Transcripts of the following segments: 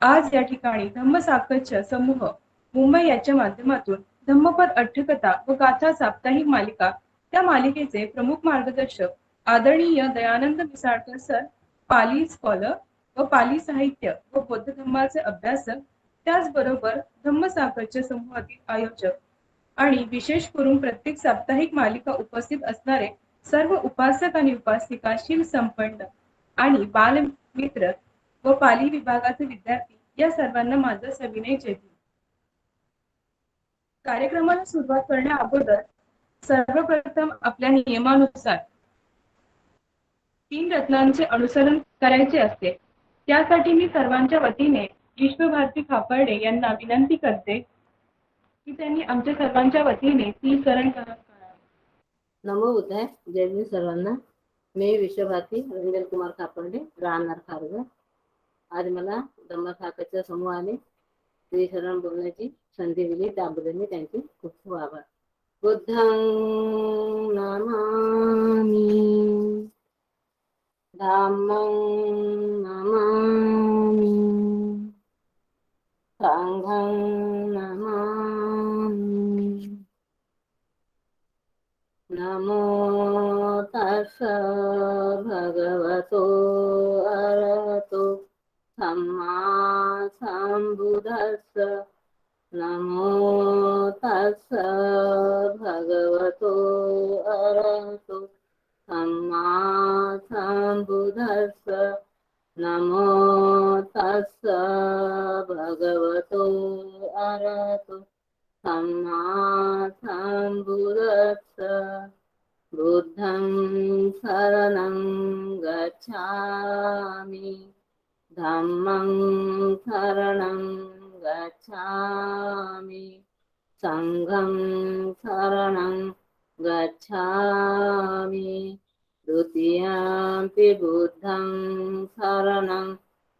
आज या ठिकाणी धम्मसाखरच्या समूह मुंबई याच्या माध्यमातून धम्मपद अठ्ठकथा व गाथा साप्ताहिक मालिका, त्या मालिकेचे प्रमुख मार्गदर्शक आदरणीय दयानंद मिसाळकर सर, पाली स्कॉलर व पाली साहित्य व बौद्ध धम्माचे अभ्यासक, त्याचबरोबर धम्मसाखरच्या समूहातील आयोजक आणि विशेष करून प्रत्येक साप्ताहिक मालिका उपस्थित असणारे सर्व उपासक आणि उपासिका, शील संपन्न आणि बालमित्र व पाली विभागाचे विद्यार्थी, या सर्वांना माझा सविनय जय भीम. कार्यक्रमाला सुरुवात करण्या अगोदर सर्वप्रथम आपल्या नियमानुसार 3 रत्नांचे अनुसरण करायचे असते. त्यासाठी मी सर्वांच्या वतीने विश्वभारती खापर्डे यांना विनंती करते की त्यांनी आमच्या सर्वांच्या वतीने ती चरण करावे. नमो बुद्धाय. जय भीम सर्वांना. मी विश्वभारती रंजन कुमार खापर्डे, राहणार खारघर. आज मला धम्मसाखरच्या समूहाने श्री शरण बोलण्याची संधी दिली, त्याबद्दल मी त्यांचे खूप खूप आभार. बुद्धं नमामि, धम्मं नमामि, संघं नमामि. नमो तस्स भगवतो अरहतो सम्मा सम्बुद्धस्स. नमो तस्स भगवतो अरहतो सम्मा सम्बुद्धस्स. नमो तस्स भगवतो अरहतो सम्मा सम्बुद्धस्स. बुद्धं शरणं गच्छामि, धम्मं शरणं गच्छामि, संघं शरणं गच्छामि. द्वितीयंपि बुद्धं शरणं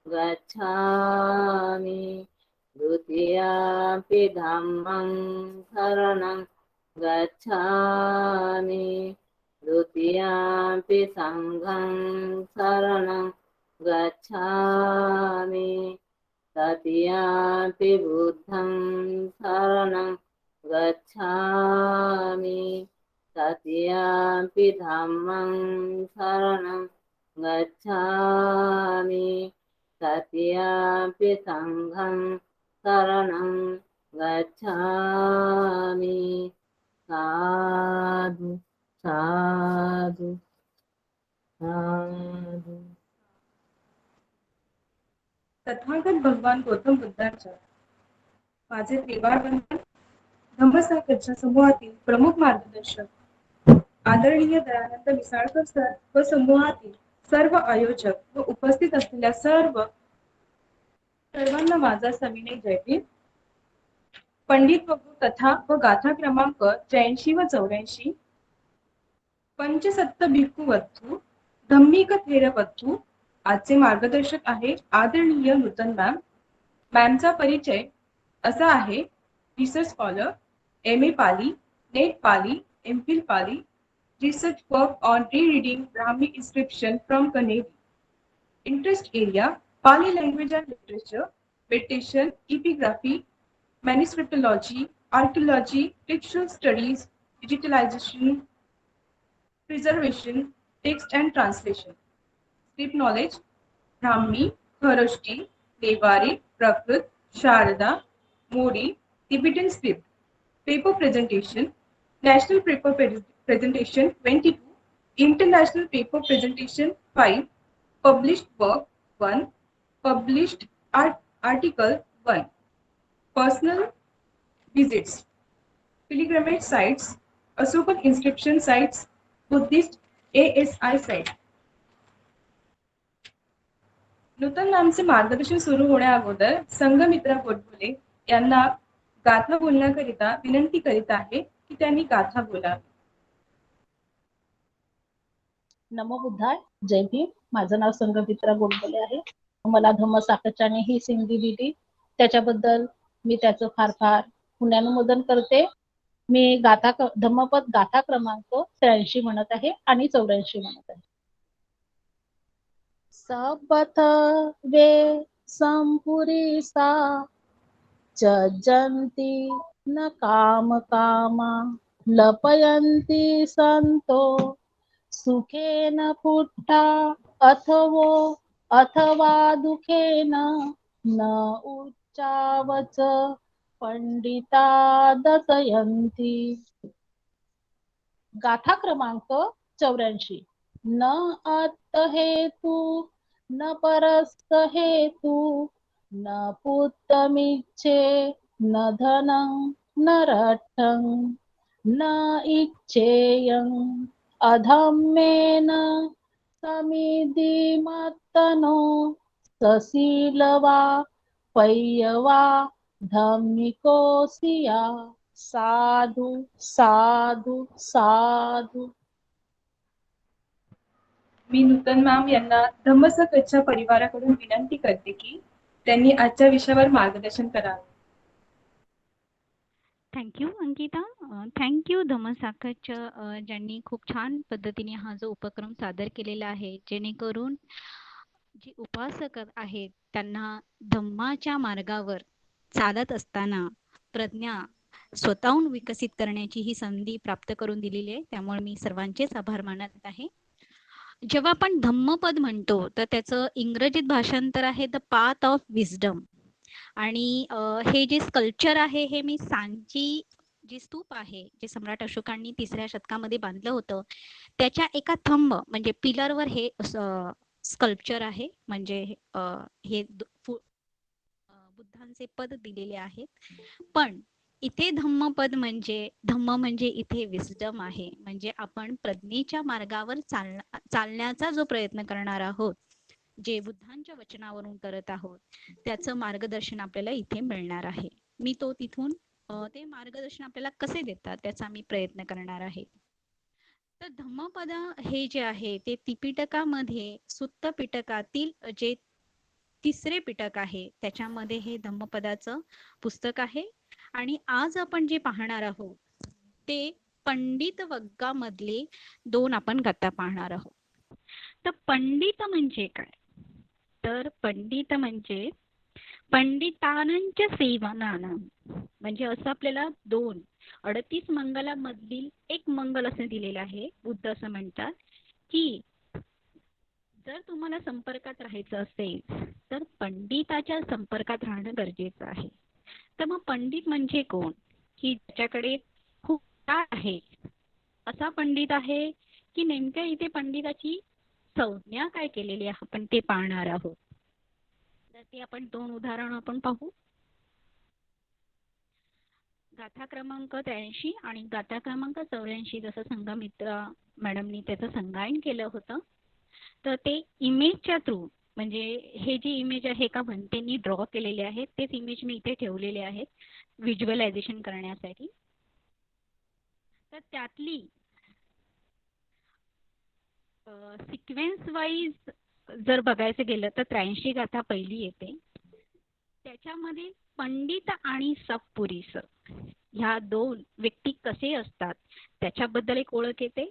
गच्छामि, द्वितीयंपि धम्मं शरणं गच्छामि, द्वितीयंपि संघं शरणं गच्छामि, तृतीयंपि बुद्धं शरणं गच्छामि, तृतीयंपि धम्मं शरणं गच्छामि, तृतीयंपि संघं शरणं गच्छामि. साधु साधु साधु. तथागत भगवान गौतम बुद्धांच्या माझे त्रिवार वंदन. धम्मसाखरच्या समूहातील प्रमुख मार्गदर्शक आदरणीय दयानंद मिसाळकर सर व समूहातील सर्व आयोजक व उपस्थित असलेल्या सर्वांना माझा सविनय जय भीम. पंडित वगू कथा व गाथा क्रमांक 83 व 84. पंचसत्त भिक्खू वत्थू धम्मिक थेर वत्थू. आजचे मार्गदर्शक आहे आदरणीय नूतन मॅम. मॅमचा परिचय असा आहे: research scholar, MA Pali, net Pali, MPhil Pali, research work on rereading Brahmi inscription from Kanedi. Interest area: Pali language and literature, meditation, epigraphy, manuscriptology, archaeology, textual studies, digitalization, preservation, text and translation. Script knowledge: Brahmi, Kharosthi, Devari, Prakrit, Sharada, Modi, Tibetan script. Paper presentation: National Paper Presentation 22, International Paper Presentation 5, Published Work 1, Published Article 1. Personal visits: Pilgrimage sites, Asokan inscription sites, Buddhist ASI site. नूतन मॅमचे मार्गदर्शन सुरू होण्या अगोदर संघमित्रा गोडबोले यांना गाथा बोलण्याकरिता विनंती करीत आहे की त्यांनी गाथा बोलावी. नमो बुद्धाय. जय भीम. माझं नाव संघमित्रा गोडबोले आहे. मला धम्मसाखरच्याने ही संधी दिली, त्याच्याबद्दल मी त्याचं फार फार पुण्यानुमोदन करते. मी धम्मपद गाथा क्रमांक 83 म्हणत आहे आणि 84 म्हणत आहे. सबथ वे संपुरीसा त्यजन्ति न कामकामा लपयन्ति सन्तो सुखेन पुट्टा अथवा दुःखेन न उच्चावच पंडिता दशयन्ति. गाथा क्रमांक 84. न अर्थहेतु न परस्थहेतु न पुत्रमिच्छे न धनं न रठं न इच्छेयं अधम्मेन समिधिमत्तनो सशीलवा पय्यवा धम्मिकोसिया. साधु साधु साधु. मी नूतन मॅम यांना धम्मसकच्या परिवाराकडून विनंती करते की त्यांनी आजच्या विषयावर मार्गदर्शन करावे. थँक्यू अंकिता. थँक्यू धम्मसाखच ज्यांनी खूप छान पद्धतीने हा जो उपक्रम सादर केलेला आहे, जेणेकरून जे उपासक आहेत त्यांना धम्माच्या मार्गावर चालत असताना प्रज्ञा स्वतःहून विकसित करण्याची ही संधी प्राप्त करून दिलेली आहे. त्यामुळे मी सर्वांचेच आभार मानत आहे. जेव्हा आपण धम्मपद म्हणतो तर त्याचं इंग्रजीत भाषांतर आहे द पाथ ऑफ विजडम. आणि हे जे स्कल्पचर आहे हे मी सांची जे स्तूप आहे जे सम्राट अशोकांनी 3ऱ्या शतकामध्ये बांधलं होतं त्याच्या एका थंब म्हणजे पिलरवर हे स्कल्पचर आहे. म्हणजे हे बुद्धांचे पद दिलेले आहेत. पण इथे धम्मपद म्हणजे धम्म म्हणजे इथे विस्डम आहे. म्हणजे आपण प्रज्ञेच्या मार्गावर चालण्याचा जो प्रयत्न करणार आहोत, जे बुद्धांच्या वचनावरून करत आहोत, त्याचं मार्गदर्शन आपल्याला इथे मिळणार आहे. मी तो तिथून ते मार्गदर्शन आपल्याला कसे देतात त्याचा मी प्रयत्न करणार आहे. तर धम्मपद हे जे आहे ते त्रिपिटकामध्ये सुत्त पिटकातील जे 3रे पिटक आहे त्याच्यामध्ये हे धम्मपदाचं पुस्तक आहे. आणि आज आपण जे पाहणार आहोत ते पंडित वग्गामधले 2 आपण गाथा पाहणार आहोत. तर पंडित म्हणजे काय? तर पंडित म्हणजे पंडितानांच्या सेवनानं, म्हणजे असं आपल्याला 38 मंगलामधील एक मंगल असं दिलेलं आहे. बुद्ध असं म्हणतात की जर तुम्हाला संपर्कात राहायचं असेल तर पंडिताच्या संपर्कात राहणं गरजेचं आहे. तर मग पंडित म्हणजे कोण? की ज्याच्याकडे खूप ज्ञान आहे असा पंडित आहे की नेमक्या इथे पंडिताची संज्ञा काय केलेली आहे आपण ते पाहणार आहोत. तर ते आपण 2 उदाहरण आपण पाहू. गाथा क्रमांक 83 आणि गाथा क्रमांक 84 जसं संघमित्रा मॅडमनी त्याचं संगायन केलं होतं. तर ते इमेजच्या थ्रू म्हणजे हे जी इमेज आहे का म्हणतेनी ड्रॉ केलेले आहेत तेच इमेज मी इथे ठेवलेले आहेत व्हिज्युअलायझेशन करण्यासाठी. तर त्यातली सिक्वेन्स वाईज जर बघायचं गेलं तर 83 गाथा पहिली येते. त्याच्यामध्ये पंडित आणि सत्पुरुष ह्या 2 व्यक्ती कसे असतात त्याच्याबद्दल एक ओळख येते.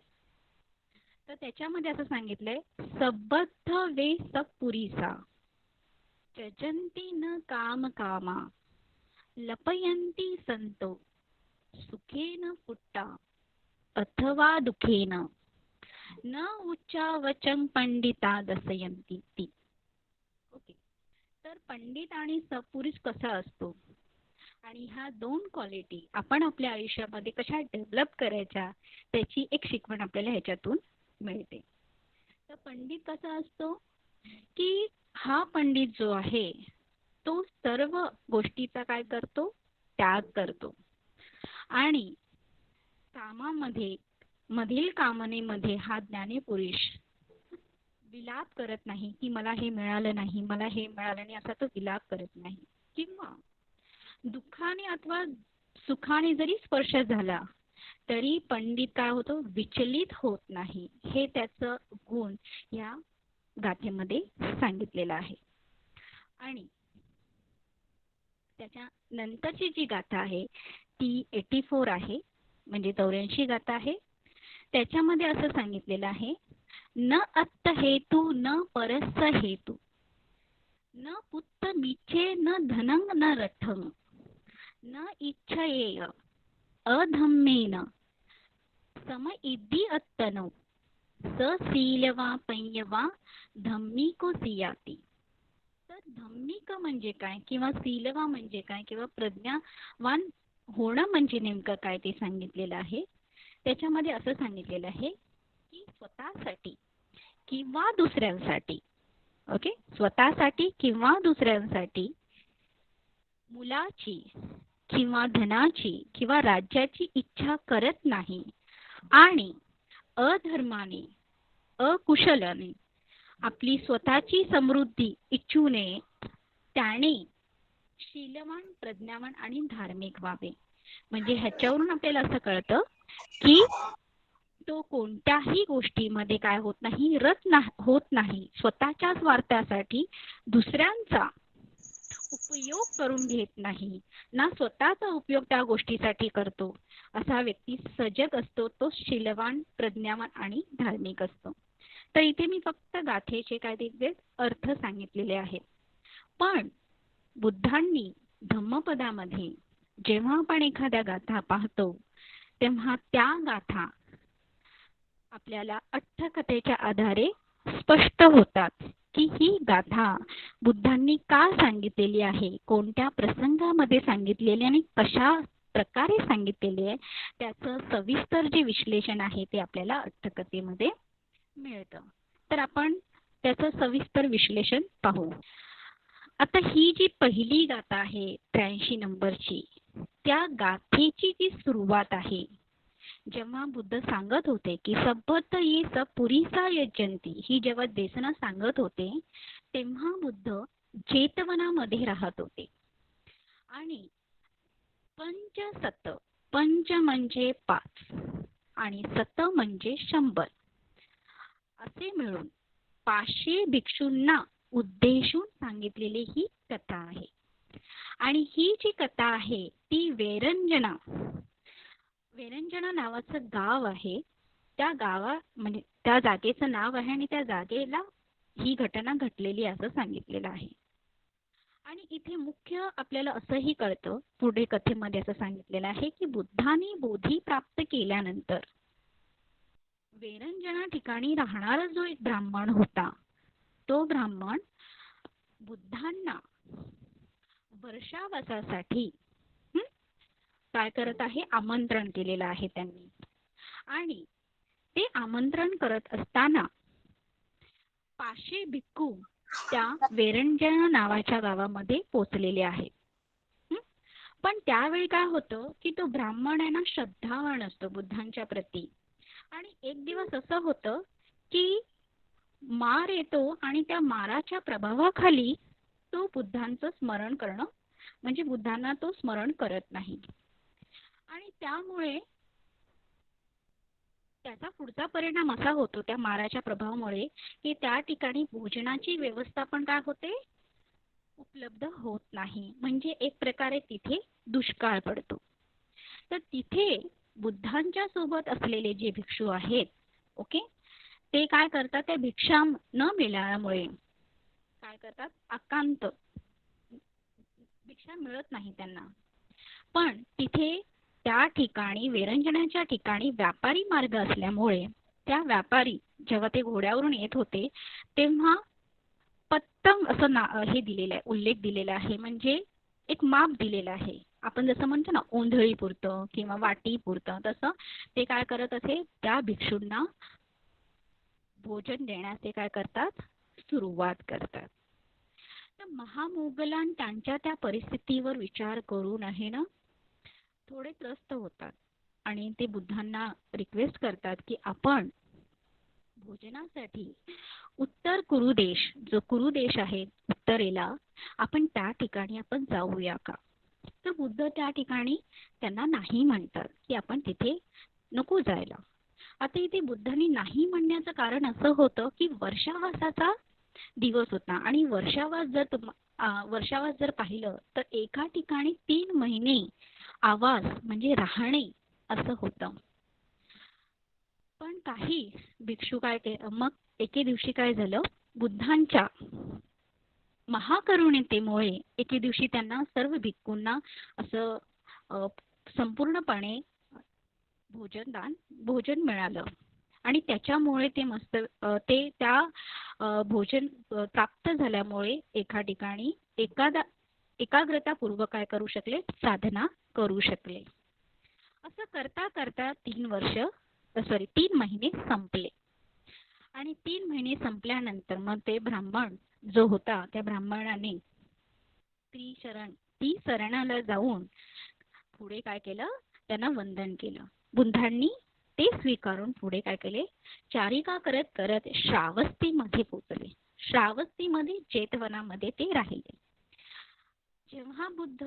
तर त्याच्यामध्ये असं सांगितलंय सबद्ध वे सत्पुरुषा त्यजन्ति न काम कामा लपयन्ति संतो सुखेन पुट्टा अथवा दुःखेन न उच्चावचं पंडिता दशयन्ति. ओके. तर पंडित आणि सत्पुरुष कसा असतो आणि ह्या 2 क्वालिटी आपण आपल्या आयुष्यामध्ये कशा डेव्हलप करायच्या त्याची एक शिकवण आपल्याला ह्याच्यातून मिळते. तर पंडित कसा असतो की हा पंडित जो आहे तो सर्व गोष्टीचा काय करतो? त्याग करतो. आणि कामामध्ये मधील कामनेमध्ये हा ज्ञानीपुरुष विलाप करत नाही की मला हे मिळालं नाही, मला हे मिळालं नाही, असा तो विलाप करत नाही. किंवा दुःखाने अथवा सुखाने जरी स्पर्श झाला तरी पंडित काय होतो? विचलित होत नाही. हे त्याचं गुण या गाथेमध्ये सांगितलेलं आहे. आणि त्याच्या नंतरची जी गाथा आहे ती 84 आहे म्हणजे 84 गाथा आहे. त्याच्यामध्ये असं सांगितलेलं आहे न अत्त हेतू न परस्थ हेतू न पुत्त मिच्छे न धनं न रथं न इच्छयेय अधम्मेन सम इद्धि अत्तनो स शीलवा पंयवा धम्मिको सियाती. तर धम्मिक म्हणजे काय किंवा शीलवा म्हणजे काय किंवा प्रज्ञावान होणं म्हणजे नेमकं काय ते सांगितलेलं आहे. त्याच्यामध्ये असं सांगितलेलं आहे की स्वतःसाठी किंवा दुसऱ्यांसाठी, ओके, स्वतःसाठी किंवा दुसऱ्यांसाठी मुलाची किंवा धनाची किंवा राज्याची इच्छा करत नाही आणि अधर्माने अकुशलाने आपली स्वतःची समृद्धी इच्छू नये, त्याने शीलवान प्रज्ञावान आणि धार्मिक व्हावे. म्हणजे ह्याच्यावरून आपल्याला असं कळतं की तो कोणत्याही गोष्टीमध्ये काय होत नाही, होत नाही, स्वतःच्या स्वार्थासाठी दुसऱ्यांचा उपयोग करून घेत नाही, ना स्वतःचा उपयोग त्या गोष्टीसाठी करतो. असा व्यक्ती सजग असतो, तो शीलवान प्रज्ञावान आणि धार्मिक असतो. तर इथे मी फक्त गाथेचे काय ते अर्थ सांगितलेले आहेत. पण बुद्धांनी धम्मपदामध्ये जेव्हा आपण एखाद्या गाथा पाहतो तेव्हा त्या गाथा आपल्याला अट्टकथेच्या आधारे स्पष्ट होतात की ही गाथा बुद्धांनी का सांगितलेली आहे, कोणत्या प्रसंगामध्ये सांगितलेली आणि कशा प्रकारे सांगितलेली आहे, त्याचं सविस्तर जे विश्लेषण आहे ते आपल्याला अट्टकथेमध्ये मिळतं. तर आपण त्याचं सविस्तर विश्लेषण पाहू. आता ही जी पहिली गाथा आहे 83 नंबरची, त्या गाथेची जी सुरुवात आहे, जेव्हा बुद्ध सांगत होते की सब्बत ये सब पुरीसा यजंती, ही जेव्हा देसना सांगत होते तेव्हा बुद्ध जेतवनामध्ये राहत होते आणि पंचसत, पंच म्हणजे 5 आणि सत म्हणजे 100 असे मिळून 500 भिक्षूंना उद्देशून सांगितलेली ही कथा आहे. आणि ही जी कथा आहे ती वेरंजना नावाचं गाव आहे, त्या म्हणजे त्या जागेचं नाव आहे आणि त्या जागेला ही घटना घडलेली असं सांगितलेलं आहे. आणि इथे मुख्य आपल्याला असंही कळतं, पुढे कथेमध्ये असं सांगितलेलं आहे की बुद्धाने बोधी प्राप्त केल्यानंतर वेरंजना ठिकाणी राहणारा जो एक ब्राह्मण होता, तो ब्राह्मण बुद्धांना वर्षावासासाठी काय करत आहे, आमंत्रण केलेलं आहे त्यांनी. आणि ते आमंत्रण करत असताना 500 भिक्खू त्या वेरंजना नावाच्या गावामध्ये पोहोचलेले आहेत. पण त्यावेळी काय होतं की तो ब्राह्मण आहे ना श्रद्धावान असतो बुद्धांच्या प्रती. आणि एक दिवस असं होतं की मार येतो आणि त्या माराच्या प्रभावाखाली तो बुद्धांचं स्मरण करणं म्हणजे बुद्धांना तो स्मरण करत नाही. आणि त्यामुळे त्याचा पुढचा परिणाम असा होतो त्या माराच्या प्रभावामुळे की त्या ठिकाणी भोजनाची व्यवस्था पण काय होते, उपलब्ध होत नाही. म्हणजे एक प्रकारे तिथे दुष्काळ पडतो. तर तिथे बुद्धांच्या सोबत असलेले जे भिक्षू आहेत, ओके, ते काय करतात, त्या भिक्षा न मिळाल्यामुळे काय करतात, आकांत, भिक्षा मिळत नाही त्यांना. पण तिथे त्या ठिकाणी वेरंजनाच्या ठिकाणी व्यापारी मार्ग असल्यामुळे त्या व्यापारी जेव्हा ते घोड्यावरून येत होते तेव्हा पत्तंग असं हे दिलेलं आहे, उल्लेख दिलेला आहे, म्हणजे एक माप दिलेलं आहे. आपण जसं म्हणतो ना ओंधळी पुरतं किंवा वाटी पुरतं, तसं ते काय करत असे, त्या भिक्षूंना भोजन देण्यास ते काय करतात, सुरुवात करतात. तर महामोगलान त्यांच्या त्या परिस्थितीवर विचार करून आहे ना थोडे त्रस्त होतात आणि ते बुद्धांना रिक्वेस्ट करतात की आपण भोजनासाठी उत्तर कुरुदेश, जो कुरुदेश आहे उत्तरेला, आपण त्या ठिकाणी आपण जाऊया का. तर बुद्ध त्या ठिकाणी त्यांना नाही म्हणतात की आपण तिथे नको जायला. आता इथे बुद्धांनी नाही म्हणण्याचं कारण असं होतं की वर्षावासाचा दिवस होता आणि वर्षावास जर पाहिलं तर एका ठिकाणी 3 महिने आवास म्हणजे राहणे असं होतं. पण काही भिक्षू काय मग एके दिवशी काय झालं, बुद्धांच्या महाकरुणितेमुळे एके दिवशी त्यांना सर्व भिक्खूंना असं संपूर्णपणे भोजन मिळालं आणि त्याच्यामुळे ते मस्त ते त्या भोजन प्राप्त झाल्यामुळे एका ठिकाणी एकाग्रतापूर्वक काय करू शकले, साधना करू शकले. असं करता करता 3 महिने संपले आणि 3 महिने संपल्यानंतर मग ते ब्राह्मण जो होता त्या ब्राह्मणाने ती शरणाला जाऊन पुढे काय केलं, त्यांना वंदन केलं. बुद्धांनी ते स्वीकारून पुढे काय केले, चारिका करत करत श्रावस्तीमध्ये पोहोचले. श्रावस्तीमध्ये जेतवनामध्ये ते राहिले. जेव्हा बुद्ध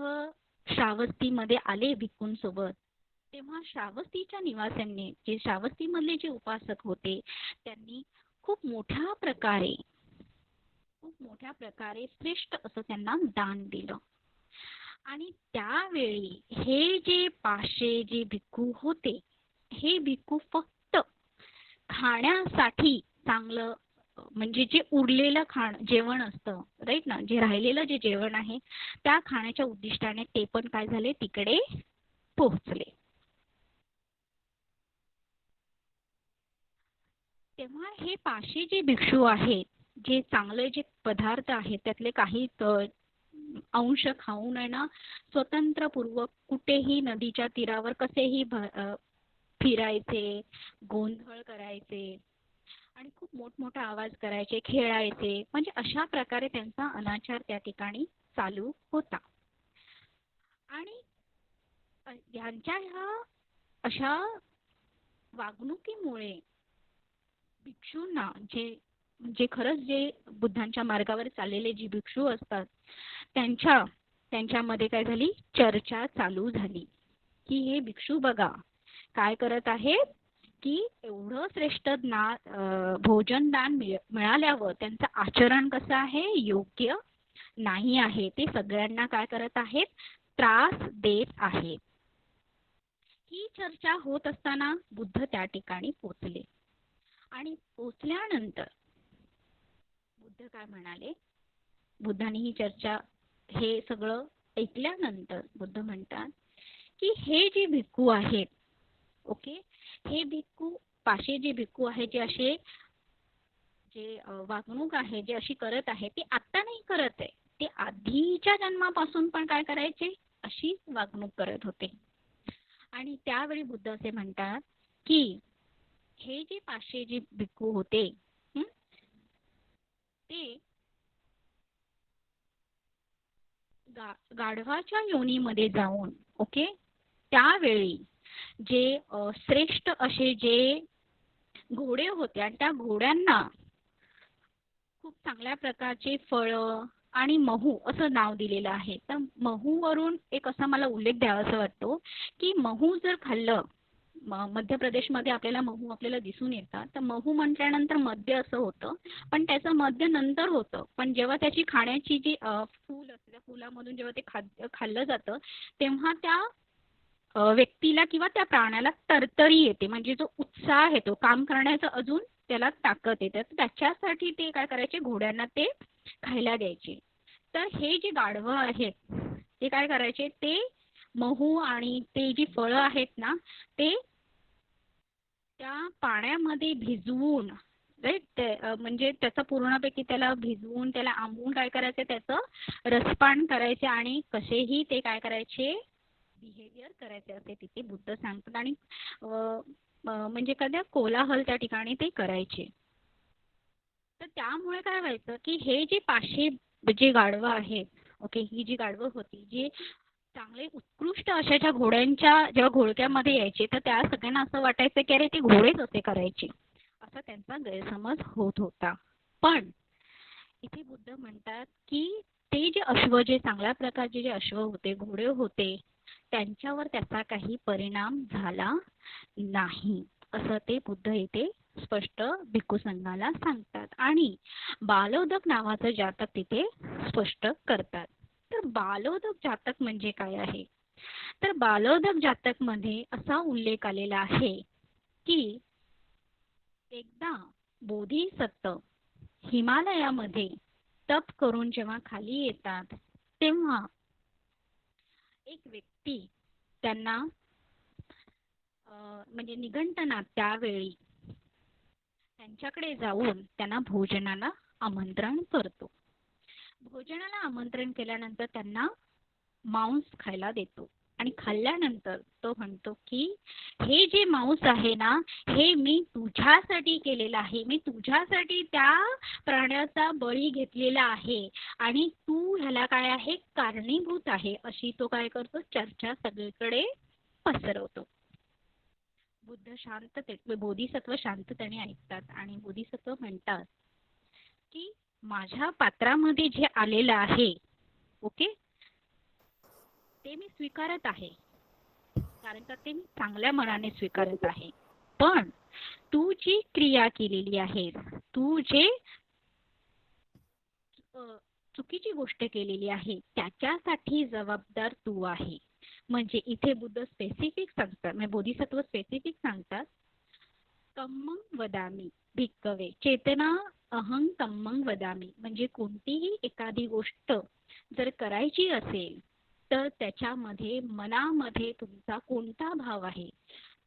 श्रावस्तीमध्ये आले भिक्खूंसोबत, तेव्हा श्रावस्तीच्या निवासांनी जे श्रावस्तीमधले जे उपासक होते त्यांनी खूप मोठ्या प्रकारे श्रेष्ठ असं त्यांना दान दिलं. आणि त्यावेळी हे जे 500 जे भिक्खू होते, हे भिक्खू फक्त खाण्यासाठी चांगलं म्हणजे जे उरलेलं जेवण असतं राईट ना, जे राहिलेलं जे जेवण आहे त्या खाण्याच्या उद्दिष्टाने ते पण काय झाले, तिकडे पोहोचले. तेव्हा हे 500 जे भिक्षू आहेत, जे चांगले जे पदार्थ आहेत त्यातले काही अंश खाऊन आहे ना, स्वतंत्रपूर्वक कुठेही नदीच्या तीरावर कसेही फिरायचे, गोंधळ करायचे आणि खूप मोठमोठा आवाज करायचे, खेळायचे. म्हणजे अशा प्रकारे त्यांचा अनाचार त्या ठिकाणी चालू होता. आणि यांच्या ह्या अशा वागणुकीमुळे भिक्षूंना जे खरंच जे बुद्धांच्या मार्गावर चाललेले जे भिक्षू असतात त्यांच्यामध्ये काय झाली, चर्चा चालू झाली की हे भिक्षू बघा काय करत आहेत, की एवढं श्रेष्ठ भोजन दान मिळाल्यावर त्यांचं आचरण कसं आहे, योग्य नाही आहे. ते सगळ्यांना काय करत आहेत, त्रास देत आहेत. ही चर्चा होत असताना बुद्ध त्या ठिकाणी पोचले आणि पोचल्यानंतर बुद्ध काय म्हणाले, बुद्धांनी ही चर्चा हे सगळं ऐकल्यानंतर बुद्ध म्हणतात की हे जे भिक्खू आहेत, ओके, हे भिक्खू 500 जे भिक्खू आहेत, जे असे जे वागणूक आहे जे अशी करत आहे ती आता नाही करत आहे, ते आधीच्या जन्मापासून पण काय करायचे, अशी वागणूक करत होते. आणि त्यावेळी बुद्ध असे म्हणतात की हे जे 500 जे भिक्खू होते ते गाढवाच्या योनीमध्ये जाऊन, ओके, त्यावेळी जे श्रेष्ठ असे जे घोडे होते आणि त्या घोड्यांना खूप चांगल्या प्रकारचे फळं आणि महू असं नाव दिलेलं आहे. तर महूवरून एक असा मला उल्लेख द्यावासा वाटतो की महू जर खाल्लं, मध्य प्रदेशमध्ये आपल्याला महू आपल्याला दिसून येतात, तर महू म्हटल्यानंतर मद्य असं होतं, पण त्याचं मद्य नंतर होतं. पण जेव्हा त्याची खाण्याची जी फूल असते त्या फुलामधून जेव्हा ते खाल्लं जातं तेव्हा त्या व्यक्तीला किंवा त्या प्राण्याला तरतरी येते, म्हणजे जो उत्साह येतो काम करण्याचा, अजून त्याला ताकद येते. त्याच्यासाठी ते काय करायचे, घोड्यांना ते खायला द्यायचे. तर हे जे गाढवं आहेत ते काय करायचे, ते महू आणि ते जी फळं आहेत ना ते त्या पाण्यामध्ये भिजवून, राईट, म्हणजे त्याचं पूर्णपैकी त्याला भिजवून त्याला आंबवून काय करायचं, त्याचं रसपान करायचे आणि कसेही ते काय करायचे, बिहेवियर करायचे असे तिथे बुद्ध सांगतात. आणि म्हणजे कधी कोलाहल त्या ठिकाणी ते करायचे. तर त्यामुळे काय व्हायचं की हे जे 500 जे गाढवं आहेत, ओके, ही जी गाढवं होती जे चांगले उत्कृष्ट अशाच्या घोड्यांच्या जेव्हा घोळक्यामध्ये यायचे तर त्या सगळ्यांना असं वाटायचं की अरे ते घोडेच असे करायचे, असा त्यांचा गैरसमज होत होता. पण इथे बुद्ध म्हणतात की ते जे अश्व, जे चांगल्या प्रकारचे जे अश्व होते, घोडे होते, त्यांच्यावर त्याचा काही परिणाम झाला नाही, असं ते बुद्ध इथे स्पष्ट भिक्खू संघाला सांगतात. आणि बालोदक नावाचं जातक तिथे स्पष्ट करतात. तर बालोदक जातक म्हणजे काय आहे, तर बालोदक जातक मध्ये असा उल्लेख आलेला आहे की एकदा बोधिसत्व हिमालयामध्ये तप करून जेव्हा खाली येतात तेव्हा एक व्यक्ती त्यांना म्हणजे निगंटनात त्यावेळी त्यांच्याकडे जाऊन त्यांना भोजनाला आमंत्रण करतो. भोजनाला आमंत्रण केल्यानंतर त्यांना मांस खायला देतो आणि खाल्ल्यानंतर तो म्हणतो की हे जे मांस आहे ना, हे मी तुझ्यासाठी केलेलं आहे. मी तुझ्यासाठी त्या प्राण्याचा बळी घेतलेला आहे आणि तू ह्याला काय आहे, कारणीभूत आहे, अशी तो काय करतो, चर्चा सगळीकडे पसरवतो. बुद्ध शांततेत, बोधिसत्व शांततेने ऐकतात आणि बोधिसत्व म्हणतात की माझ्या पात्रामध्ये जे आलेलं आहे, ओके, ते मी स्वीकारत आहे, कारण का ते मी चांगल्या मनाने स्वीकारत आहे. पण तू जी क्रिया केलेली आहे, तू जे चुकीची गोष्ट केलेली आहे, त्याच्यासाठी जबाबदार तू आहे. म्हणजे इथे बुद्ध स्पेसिफिक सांगतात, म्हणजे बोधिसत्व स्पेसिफिक सांगतात, कम्मं वदामी भिक्कवे चेतना अहं कम्मं वदामी. म्हणजे कोणतीही एखादी गोष्ट जर करायची असेल तर त्याच्यामध्ये मनामध्ये तुमचा कोणता भाव आहे,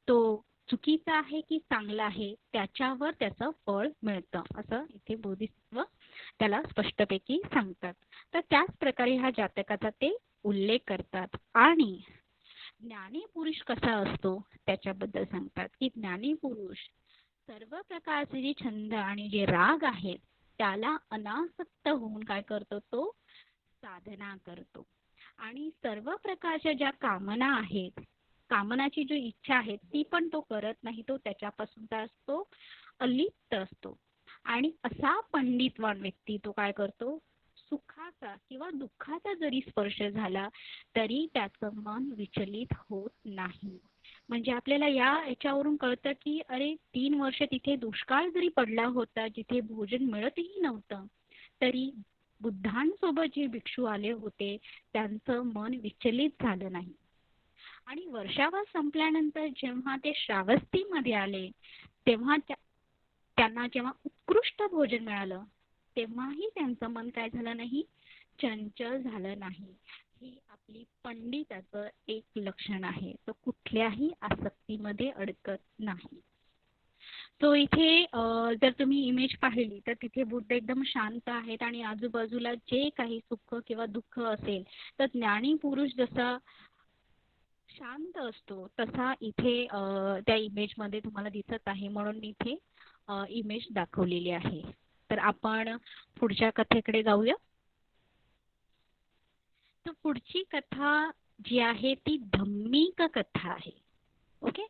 तो चुकीचा आहे की चांगला आहे, त्याच्यावर त्याचं फळ मिळतं, असं इथे बोधिसत्व त्याला स्पष्टपैकी सांगतात. तर त्याच प्रकारे ह्या जातकाचा ते उल्लेख करतात आणि ज्ञानी पुरुष कसा असतो त्याच्याबद्दल सांगतात की ज्ञानी पुरुष सर्व प्रकारचे जे छंद आणि जे राग आहेत त्याला अनासक्त होऊन काय करतो, तो साधना करतो आणि सर्व प्रकारच्या ज्या कामना आहेत, कामनाची जी इच्छा आहे ती पण तो करत नाही, तो त्याच्यापासून काय असतो, अलिप्त असतो. आणि असा पंडितवान व्यक्ती तो काय करतो, सुखाचा किंवा दुःखाचा जरी स्पर्श झाला तरी त्याचं मन विचलित होत नाही. म्हणजे आपल्याला याच्यावरून कळतं की अरे 3 वर्ष तिथे दुष्काळ जरी पडला होता, जिथे भोजन मिळतही नव्हतं, तरी बुद्धांसोबत जे भिक्षू आले होते त्यांचं मन विचलित झालं नाही. आणि वर्षावर संपल्यानंतर जेव्हा ते श्रावस्तीमध्ये आले तेव्हा त्यांना जेव्हा उत्कृष्ट भोजन मिळालं तेव्हाही त्यांचं मन काय झालं नाही, चंचल झालं नाही. ही आपली पंडिताचं एक लक्षण आहे, तो कुठल्याही आसक्तीमध्ये अडकत नाही. तो इथे जर तुम्ही इमेज पाहिली तर तिथे बुद्ध एकदम शांत आहेत आणि आजूबाजूला जे काही सुख किंवा दुःख असेल तर ज्ञानी पुरुष जसा शांत असतो तसा इथे त्या इमेज मध्ये तुम्हाला दिसत आहे, म्हणून इथे इमेज दाखवलेली आहे. तर आपण पुढच्या कथेकडे जाऊया. तर पुढची कथा जी आहे ती धम्मिक कथा आहे. ओके,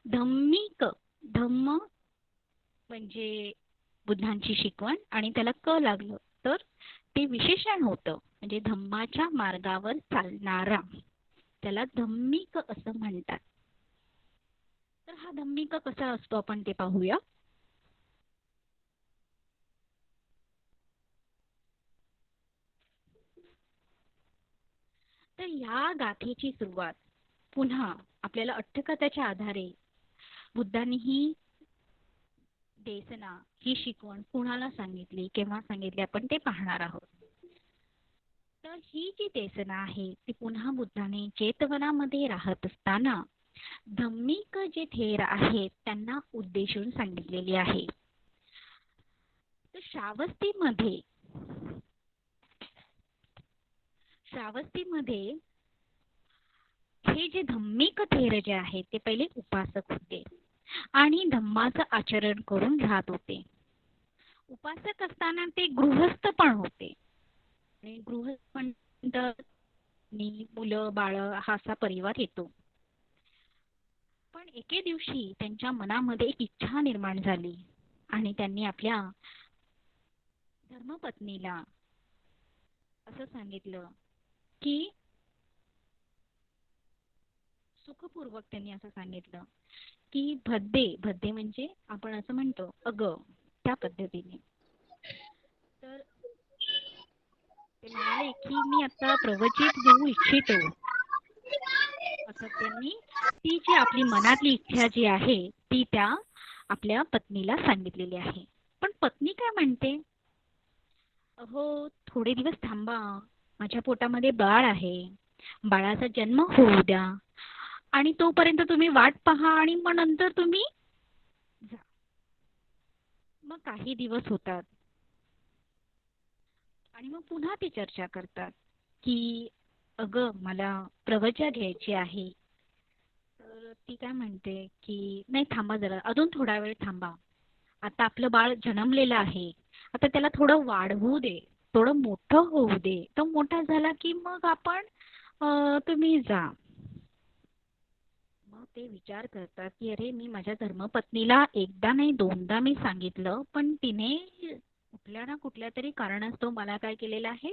धम्मिक, धम्म म्हणजे बुद्धांची शिकवण आणि त्याला क लागलं तर ते विशेषण होतं, म्हणजे धम्माच्या मार्गावर चालणारा, त्याला धम्मिक असं म्हणतात. तर हा धम्मिक कसा असतो आपण ते पाहूया. तर ह्या गाथेची सुरुवात पुन्हा आपल्याला अट्टकथेच्या आधारे बुद्धांनी ही देसना, ही शिकवण कुणाला सांगितली, केव्हा सांगितली, आपण ते पाहणार आहोत. तर ही जी देसना आहे ती पुन्हा बुद्धाने चेतवनामध्ये राहत असताना धम्मिक जे थेर आहेत त्यांना उद्देशून सांगितलेली आहे. तर श्रावस्तीमध्ये हे जे धम्मिक थेर जे आहेत ते पहिले उपासक होते आणि धम्माचं आचरण करून राहत होते. उपासक असताना ते गृहस्थ पण होते आणि गृहस्थ मुलं बाळ हा असा परिवार येतो. पण एके दिवशी त्यांच्या मनामध्ये एक इच्छा निर्माण झाली आणि त्यांनी आपल्या धर्मपत्नीला असं सांगितलं की सुखपूर्वक त्यांनी असं सांगितलं की भद्दे म्हणजे आपण असं म्हणतो अगं, त्या पद्धतीने. तर ते म्हणाले की मी आता प्रवचित देऊ इच्छितो, असं त्यांनी ती जी आपली मनातली इच्छा जी आहे ती त्या आपल्या पत्नीला सांगितलेली आहे. पण पत्नी काय म्हणते, अहो, थोडे दिवस थांबा. माझ्या पोटामध्ये बाळ आहे. बाळाचा जन्म होऊ द्या आणि तोपर्यंत तुम्ही वाट पहा आणि मग नंतर तुम्ही जा. मग काही दिवस होतात आणि मग पुन्हा ती चर्चा करतात की अगं मला प्रवजा घ्यायची आहे. तर ती काय म्हणते की नाही थांबा जरा, अजून थोडा वेळ थांबा. आता आपलं बाळ जन्मलेलं आहे. आता त्याला थोडं वाढवू दे, थोडं मोठं होऊ दे. तो मोठा झाला की मग आपण तुम्ही जा. मग ते विचार करतात की अरे मी माझ्या धर्मपत्नीला एकदा नाही दोनदा मी सांगितलं, पण तिने कुठल्या ना कुठल्या तरी कारणास्तव मला काय केलेलं आहे,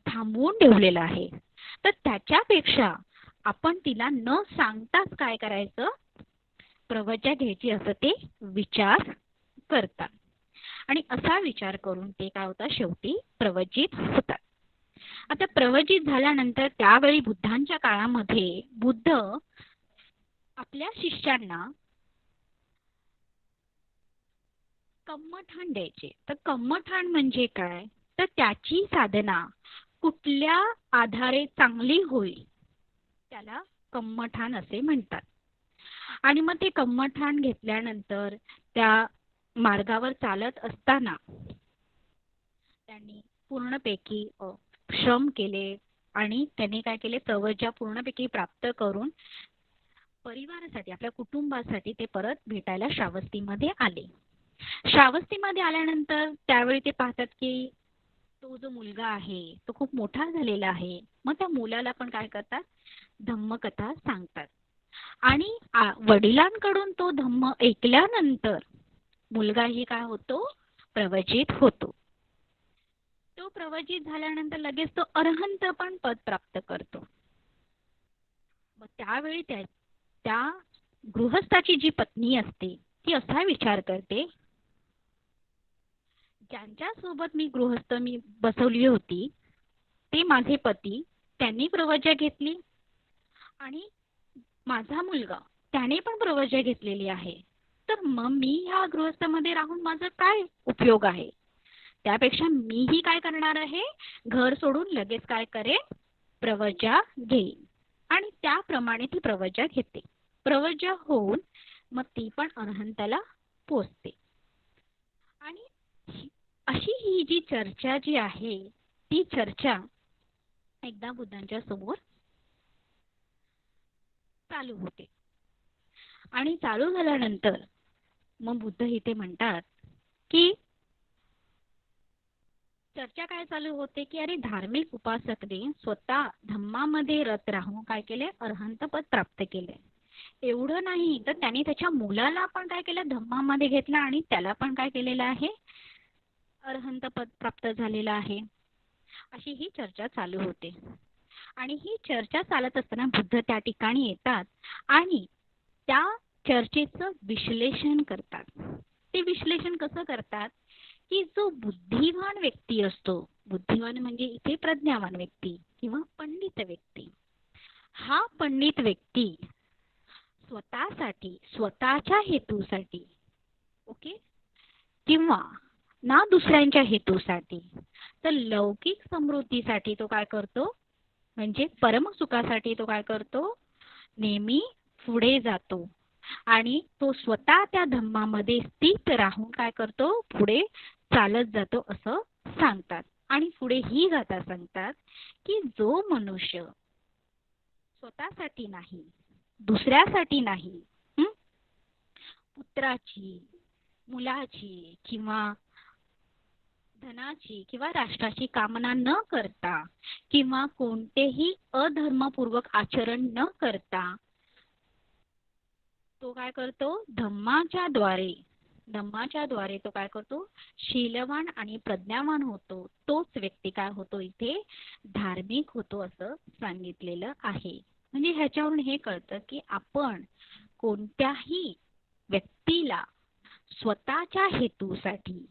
थांबवून ठेवलेलं आहे. तर त्याच्यापेक्षा आपण तिला न सांगताच काय करायचं, प्रवज्या घ्यायची असं ते विचार करतात. आणि असा विचार करून ते काय होतात, शेवटी प्रवजित होतात. आता प्रवजित झाल्यानंतर त्यावेळी बुद्धांच्या काळामध्ये बुद्ध आपल्या शिष्यांना कम्मठाण द्यायचे. तर कम्मठाण म्हणजे काय, तर त्याची साधना कुठल्या आधारे चांगली होईल त्याला कम्मठाण असे म्हणतात. आणि मग ते कम्मठाण घेतल्यानंतर त्या मार्गावर चालत असताना त्यांनी पूर्णपैकी श्रम केले आणि त्यांनी काय केले, प्रवज्या पूर्णपैकी प्राप्त करून परिवारासाठी आपल्या कुटुंबासाठी ते परत भेटायला श्रावस्तीमध्ये आले. श्रावस्तीमध्ये आल्यानंतर त्यावेळी ते पाहतात की तो जो मुलगा आहे तो खूप मोठा झालेला आहे. मग त्या मुलाला पण काय करतात, धम्मकथा सांगतात. आणि वडिलांकडून तो धम्म ऐकल्यानंतर मुलगाही काय होतो, प्रवजित होतो. तो प्रवजित झाल्यानंतर लगेच तो अरहंत पण पद प्राप्त करतो. मग त्यावेळी त्या गृहस्थाची जी पत्नी असते ती असा विचार करते, ज्यांच्या सोबत मी बसवली होती ते माझे पती, त्यांनी प्रवज्या घेतली आणि माझा मुलगा त्याने पण प्रवज्या घेतलेली आहे. तर मग मी ह्या गृहस्थामध्ये राहून माझा काय उपयोग आहे. त्यापेक्षा मीही काय करणार आहे, घर सोडून लगेच काय करेन, प्रवज्या घेईन. आणि त्याप्रमाणे ती प्रवज्या घेते. प्रवज्या होऊन मग ती पण अरहंताला पोचते. आणि अशी ही जी चर्चा जी आहे ती चर्चा एकदा बुद्धांच्या समोर चालू होते. आणि चालू झाल्यानंतर मग बुद्ध इथे म्हणतात की चर्चा काय चालू होते की अरे धार्मिक उपासकने स्वतः धम्मामध्ये रत राहून काय केले, अरहंत पद प्राप्त केले. एवढं नाही तर त्यांनी त्याच्या मुलाला पण काय केलं, धम्मामध्ये घेतलं आणि त्याला पण काय केलेलं आहे, अरहंत पद प्राप्त झालेलं आहे. अशी ही चर्चा चालू होते. आणि ही चर्चा चालत असताना बुद्ध त्या ठिकाणी येतात आणि त्या चर्चेचं विश्लेषण करतात. ते विश्लेषण कसं करतात की जो बुद्धिवान व्यक्ती असतो, बुद्धिवान म्हणजे इथे प्रज्ञावान व्यक्ती किंवा पंडित व्यक्ती, हा पंडित व्यक्ती स्वतःसाठी, स्वतःच्या हेतूसाठी, ओके, किंवा ना दुसऱ्यांच्या हेतूसाठी, तर लौकिक समृद्धीसाठी तो काय करतो, म्हणजे परमसुखासाठी तो काय करतो, नेहमी पुढे जातो. आणि तो स्वतः त्या धम्मामध्ये स्थित राहून काय करतो, पुढे चालत जातो असं सांगतात. आणि पुढे ही गाथा सांगतात की जो मनुष्य स्वतःसाठी नाही, दुसऱ्यासाठी नाही, पुत्राची, मुलाची किंवा धनाची किंवा राष्ट्राची कामना न करता किंवा कोणतेही अधर्मपूर्वक आचरण न करता तो काय करतो, धम्माच्या द्वारे तो काय करतो, शीलवान आणि प्रज्ञावान होतो. तोच व्यक्ती काय होतो, इथे धार्मिक होतो असं सांगितलेलं आहे. म्हणजे ह्याच्यावरून हे कळतं की आपण कोणत्याही व्यक्तीला स्वतःच्या हेतूसाठी,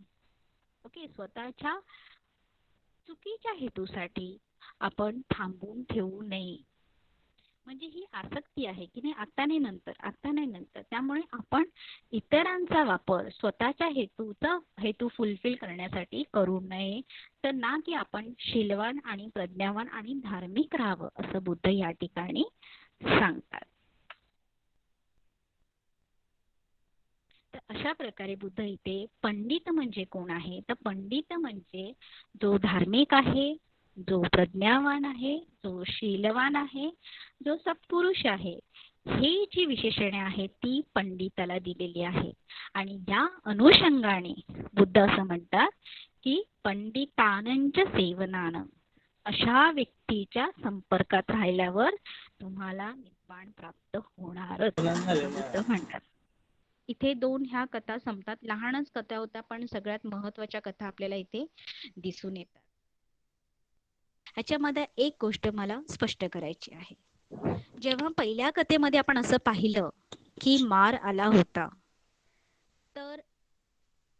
ओके, स्वतःच्या चुकीच्या हेतूसाठी आपण थांबवून ठेवू नये. म्हणजे ही आसक्ती आहे की नाही, आता नाही नंतर, आता नाही नंतर. त्यामुळे आपण इतरांचा वापर स्वतःच्या हेतू फुलफिल करण्यासाठी करू नये, तर ना की आपण शीलवान आणि प्रज्ञावान आणि धार्मिक राहावं असं बुद्ध या ठिकाणी सांगतात. तर अशा प्रकारे बुद्ध इथे पंडित म्हणजे कोण आहे, तर पंडित म्हणजे जो धार्मिक आहे, जो प्रज्ञावान आहे, जो शीलवान आहे, जो सत्पुरुष आहे, हे जी विशेषणे आहेत ती पंडिताला दिलेली आहे. आणि या अनुषंगाने बुद्ध असं म्हणतात की पंडितानंच सेवनानं, अशा व्यक्तीच्या संपर्कात राहिल्यावर तुम्हाला निब्बाण प्राप्त होणारच असं बुद्ध म्हणतात. इथे 2 ह्या कथा संपतात. लहानच कथा होत्या पण सगळ्यात महत्त्वाच्या कथा आपल्याला इथे दिसून येतात. ह्याच्यामध्ये एक गोष्ट मला स्पष्ट करायची आहे. जेव्हा पहिल्या कथेमध्ये आपण असं पाहिलं की मार आला होता, तर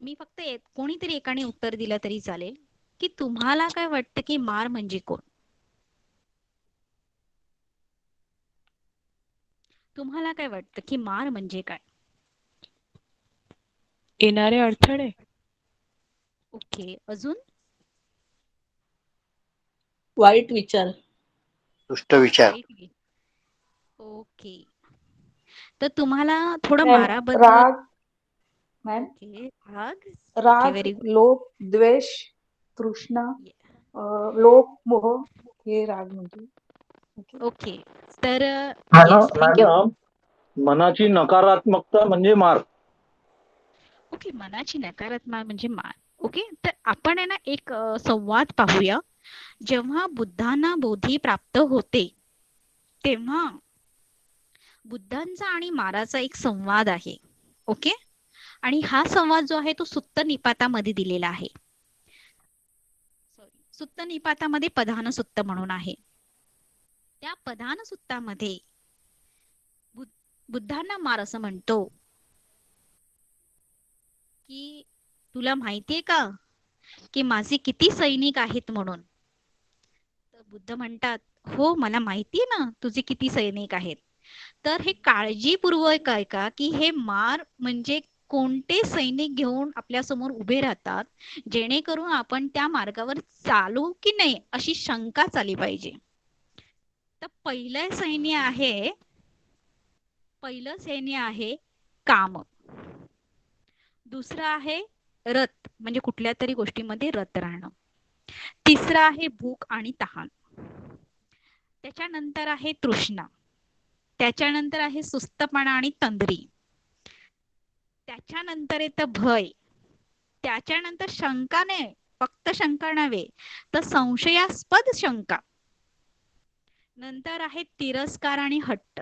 मी फक्त कोणीतरी एकाने उत्तर दिलं तरी चालेल की तुम्हाला काय वाटतं की मार म्हणजे कोण? तुम्हाला काय वाटतं की मार म्हणजे काय? येणारे अडथळे, ओके, अजून? वाईट विचार, दुष्ट विचार, ओके, तर तुम्हाला थोडं मॅम, माराबद्दल राग मॅम, ओके, राग, राग, व्हेरी लोभ, द्वेष, तृष्णा, लोभ, मोह हे राग म्हणजे. ओके, तर मॅडम, मनाची नकारात्मकता म्हणजे मार. ओके, मनाची नकारात्मक म्हणजे मार. ओके, तर आपण आहे ना एक संवाद पाहूया. जेव्हा बुद्धांना बोधी प्राप्त होते तेव्हा बुद्धांचा आणि माराचा एक संवाद आहे. ओके, आणि हा संवाद जो आहे तो सुत्त निपातामध्ये दिलेला आहे. सुत्त निपातामध्ये पधान सुत्त म्हणून आहे. त्या पधान सुत्तामध्ये बुद्धांना मार असं म्हणतो की तुला माहितीये का की माझे किती सैनिक आहेत म्हणून? तर बुद्ध म्हणतात, हो मला माहितीये ना तुझे किती सैनिक आहेत. तर हे काळजीपूर्वक आहे का की हे मार म्हणजे कोणते सैनिक घेऊन आपल्या समोर उभे राहतात, जेणेकरून आपण त्या मार्गावर चालू की नाही अशी शंका चाली पाहिजे. तर पहिलं सैन्य आहे काम, दुसरं आहे रत म्हणजे कुठल्या तरी गोष्टीमध्ये रत राहणं, तिसरं आहे भूक आणि तहान, त्याच्यानंतर आहे तृष्णा, त्याच्यानंतर आहे सुस्तपणा आणि तंद्री, त्याच्यानंतर येतं भय, त्याच्यानंतर शंका नाही, फक्त शंका नव्हे तर संशयास्पद शंका, नंतर आहे तिरस्कार आणि हट्ट,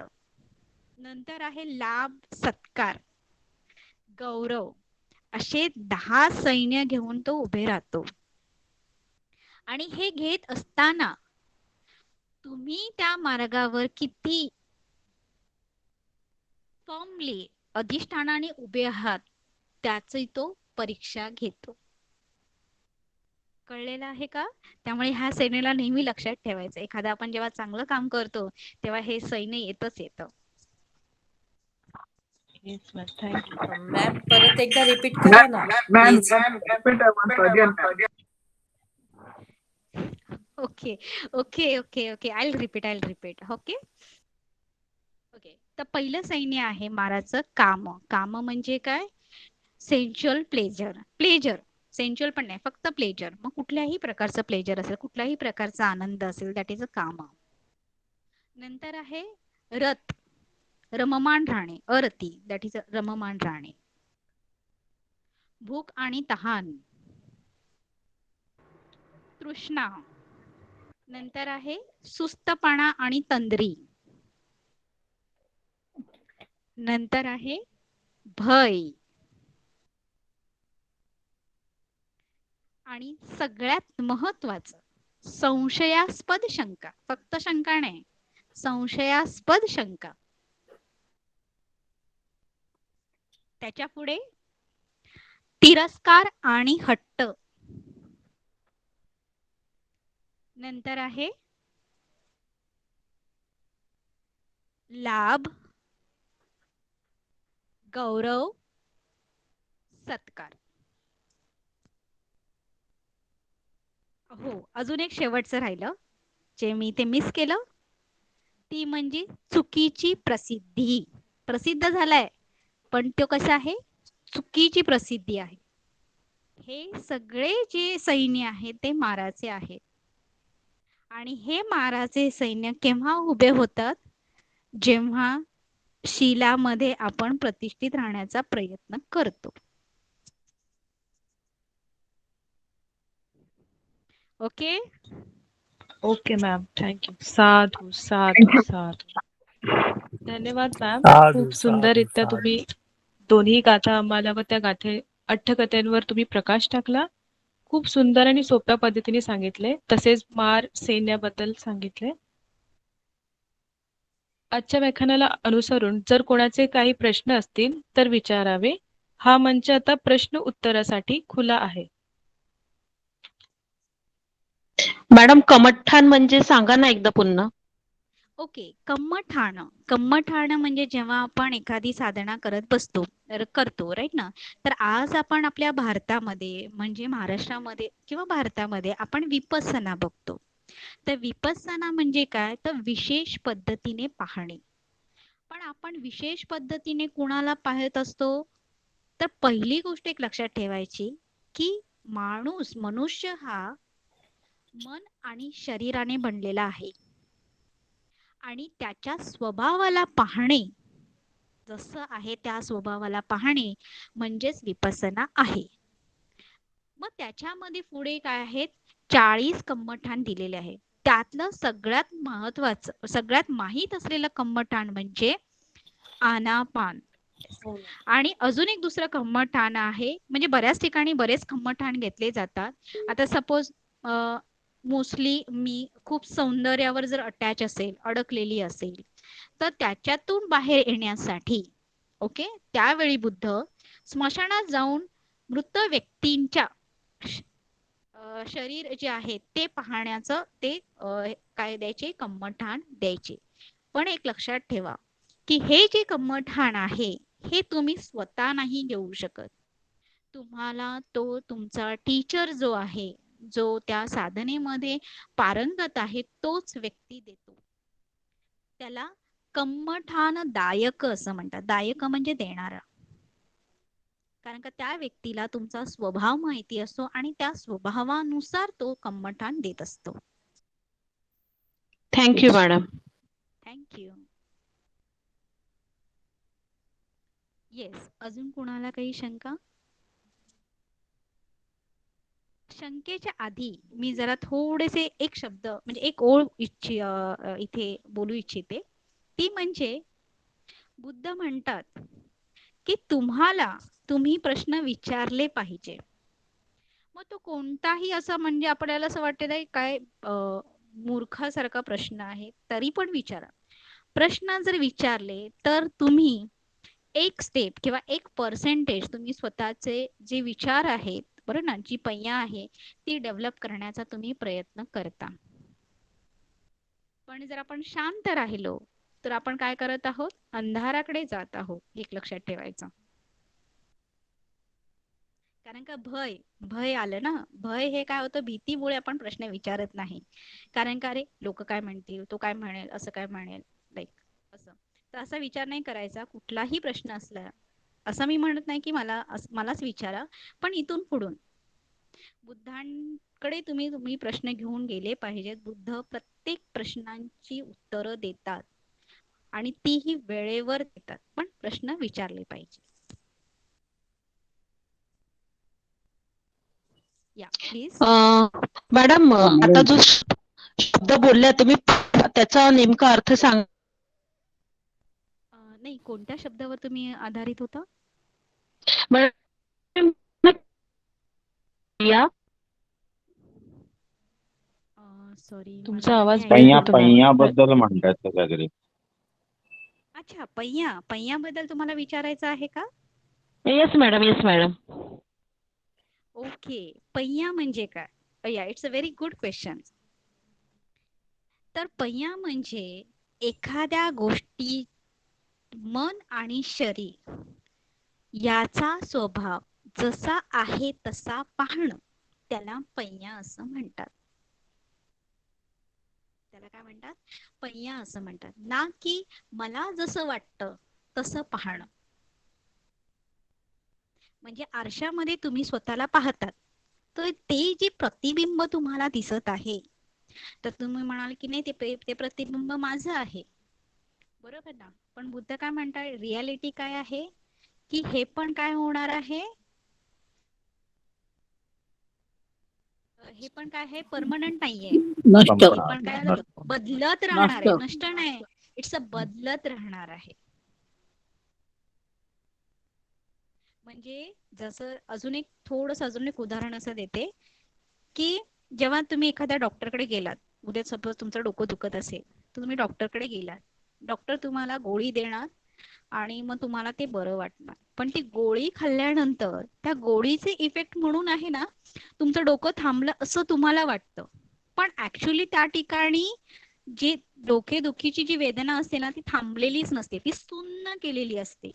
नंतर आहे लाभ सत्कार, गौरव, असे 10 सैन्य घेऊन तो उभे राहतो. आणि हे घेत असताना तुम्ही त्या मार्गावर किती फर्मली अधिष्ठानाने उभे आहात त्याची तो परीक्षा घेतो. कळलेलं आहे का? त्यामुळे ह्या सैन्याला नेहमी लक्षात ठेवायचं. एखादा आपण जेव्हा चांगलं काम करतो तेव्हा हे सैन्य येतच येतं. मॅम परत एकदा रिपीट करा ना please. Okay okay okay okay, I repeat okay okay. तर पहिलं सैन्य आहे माराचं काम. काम म्हणजे काय? सेन्शुअल प्लेजर सेन्शुअल पण नाही, फक्त प्लेजर. मग कुठल्याही प्रकारचं प्लेजर असेल, कुठल्याही प्रकारचा आनंद असेल, दॅट इज अ काम. नंतर आहे रत, रममाण राहणे, अरती, दॅट इज रममाण राहणे. भूक आणि तहान, तृष्णा, नंतर आहे सुस्तपणा आणि तंद्री, नंतर आहे भय, आणि सगळ्यात महत्वाचं संशयास्पद शंका. फक्त शंका नाही, संशयास्पद शंका. त्याच्या पुढे तिरस्कार आणि हट्ट, नंतर आहे लाभ, गौरव, सत्कार. हो, अजून एक शेवटचं राहिलं जे मी ते मिस केलं, ती म्हणजे चुकीची प्रसिद्धी. प्रसिद्ध झालाय पण तो कसा आहे, चुकीची प्रसिद्धी आहे. हे सगळे जे सैन्य आहेत ते माराचे आहेत आणि हे माराचे सैन्य केव्हा उभे होतात, जेव्हा शिलामध्ये आपण प्रतिष्ठित राहण्याचा प्रयत्न करतो. ओके. Okay ma'am, thank you. साधू साधू साधू. धन्यवाद मॅम. साधू खूप साधू सुंदररित्या साधू. तुम्ही दोन्ही गाथा आम्हाला व त्या अट्टकथेंवर तुम्ही प्रकाश टाकला. खूप सुंदर आणि सोप्या पद्धतीने सांगितले. तसेच मार सैन्याबद्दल सांगितले. आजच्या व्याख्यानाला अनुसरून जर कोणाचे काही प्रश्न असतील तर विचारावे. हा मंच आता प्रश्न उत्तरासाठी खुला आहे. मॅडम कमठठाण म्हणजे सांगा ना एकदा पुन्हा. ओके. कम्मठाण. कम्मठाण म्हणजे जेव्हा आपण एखादी साधना करतो राईट ना. तर आज आपण आपल्या भारतामध्ये म्हणजे महाराष्ट्रामध्ये किंवा भारतामध्ये आपण विपස්සना बघतो. तर विपස්සना म्हणजे काय, तर विशेष पद्धतीने पाहणे. पण आपण विशेष पद्धतीने कुणाला पाहत असतो, तर पहिली गोष्ट एक लक्षात ठेवायची की मनुष्य हा मन आणि शरीराने बनलेला आहे आणि त्याच्या स्वभावाला पाहणे, जसं आहे त्या स्वभावाला पाहणे म्हणजेच विपස්සना आहे. मग त्याच्यामध्ये पुढे काय आहेत, 40 कम्मठाण दिलेले आहे. त्यातलं सगळ्यात महत्वाचं, सगळ्यात माहीत असलेलं कम्मठाण म्हणजे आनापान. आणि अजून एक दुसरं कम्मठाण आहे, म्हणजे बऱ्याच ठिकाणी बरेच कम्मठाण घेतले जातात. आता सपोज मोस्टली मी खूप सौंदर्यावर जर अटॅच असेल, अडकलेली असेल, तर त्याच्यातून बाहेर येण्यासाठी ओके, त्यावेळी बुद्ध स्मशानात जाऊन मृत व्यक्तींच्या शरीर जे आहे ते पाहण्याचं ते काय द्यायचे, कम्मठाण द्यायचे. पण एक लक्षात ठेवा की हे जे कम्मठाण आहे हे तुम्ही स्वतः नाही घेऊ शकत. तुम्हाला तो तुमचा टीचर जो आहे, जो त्या साधनेमध्ये पारंगत आहे, तोच व्यक्ती देतो. त्याला कम्मठाण दायक असं म्हणतात. दायक म्हणजे देणारा. कारण का त्या व्यक्तीला तुमचा स्वभाव माहिती असतो आणि त्या स्वभावानुसार तो कम्मठाण देत असतो. Thank you madam. थँक्यू. येस, अजून कोणाला काही शंका? शंकेच्या आधी मी जरा थोडेसे एक शब्द म्हणजे एक ओळ इथे बोलू इच्छिते. ती म्हणजे बुद्ध म्हणतात की तुम्ही प्रश्न विचारले पाहिजे. मग तो कोणताही असा म्हणजे आपल्याला असं वाटतं नाही काय मूर्खासारखा प्रश्न आहे, तरी पण विचारा. प्रश्न जर विचारले तर तुम्ही एक स्टेप किंवा 1% तुम्ही स्वतःचे जे विचार आहेत बरोबर ना, जी पय्या आहे ती डेव्हलप करण्याचा तुम्ही प्रयत्न करता. पण जर आपण शांत राहिलो तर आपण काय करत आहोत, अंधाराकडे जात आहोत. एक लक्षात ठेवायचं. कारण का भय आलं ना, भय हे काय होतं, भीतीमुळे आपण प्रश्न विचारत नाही. कारण का रे लोक काय म्हणतील, तो काय म्हणेल, असं काय म्हणेल, लाईक असं. तर असा विचार नाही करायचा. कुठलाही प्रश्न असला, असं मी म्हणत नाही की मलाच विचारा, पण इथून पुढून बुद्धांकडे तुम्ही प्रश्न घेऊन गेले पाहिजेत. बुद्ध प्रत्येक प्रश्नांची उत्तरं देतात आणि तीही वेळेवर देतात, पण प्रश्न विचारले पाहिजे. या प्लीज. मॅडम आता जो शब्द बोलल्या तुम्ही त्याचा नेमका अर्थ सांग. नाही, कोणत्या शब्दावर तुम्ही आधारित होता? सॉरी, तुमचा आवाज ब्रेक पय्या होतो मॅम. पय्याबद्दल म्हणतात सगळे. अच्छा, पय्याबद्दल तुम्हाला विचारायचं आहे का? Yes madam, yes madam. Okay, पय्या म्हणजे काय? Yeah it's a very good question. तर पय्या म्हणजे एखाद्या गोष्टी मन आणि शरीर याचा स्वभाव जसा आहे तसा पाहणं त्याला पय्या असं म्हणतात. त्याला काय म्हणतात? पय्या असं म्हणतात. ना की मला जसं वाटतं तसं पाहणं. म्हणजे आरशामध्ये तुम्ही स्वतःला पाहतात तर ते जे प्रतिबिंब तुम्हाला दिसत आहे तर तुम्ही म्हणाल की नाही ते प्रतिबिंब माझं आहे, बरोबर ना. पण बुद्ध काय म्हणतात, रियालिटी काय आहे की हे पण काय होणार आहे, हे पण काय आहे, परमनंट नाहीये. नष्ट हे पण काय बदलत राहणार आहे, नष्ट. नष्ट नाही, इट्स अ बदलत राहणार आहे. म्हणजे जसं अजून एक उदाहरण असं देते की जेव्हा तुम्ही एखाद्या डॉक्टरकडे गेलात, उद्या सपोज तुमचं डोकं दुखत असेल तर तुम्ही डॉक्टरकडे गेलात, डॉक्टर तुम्हाला गोळी देणार आणि मग तुम्हाला ते बरं वाटणार. पण ती गोळी खाल्ल्यानंतर त्या गोळीचे इफेक्ट म्हणून आहे ना तुमचं डोकं थांबलं असं तुम्हाला वाटतं, पण ऍक्च्युली त्या ठिकाणी जी डोकेदुखीची जी वेदना असते ना ती थांबलेलीच नसते, ती सुन्न केलेली असते.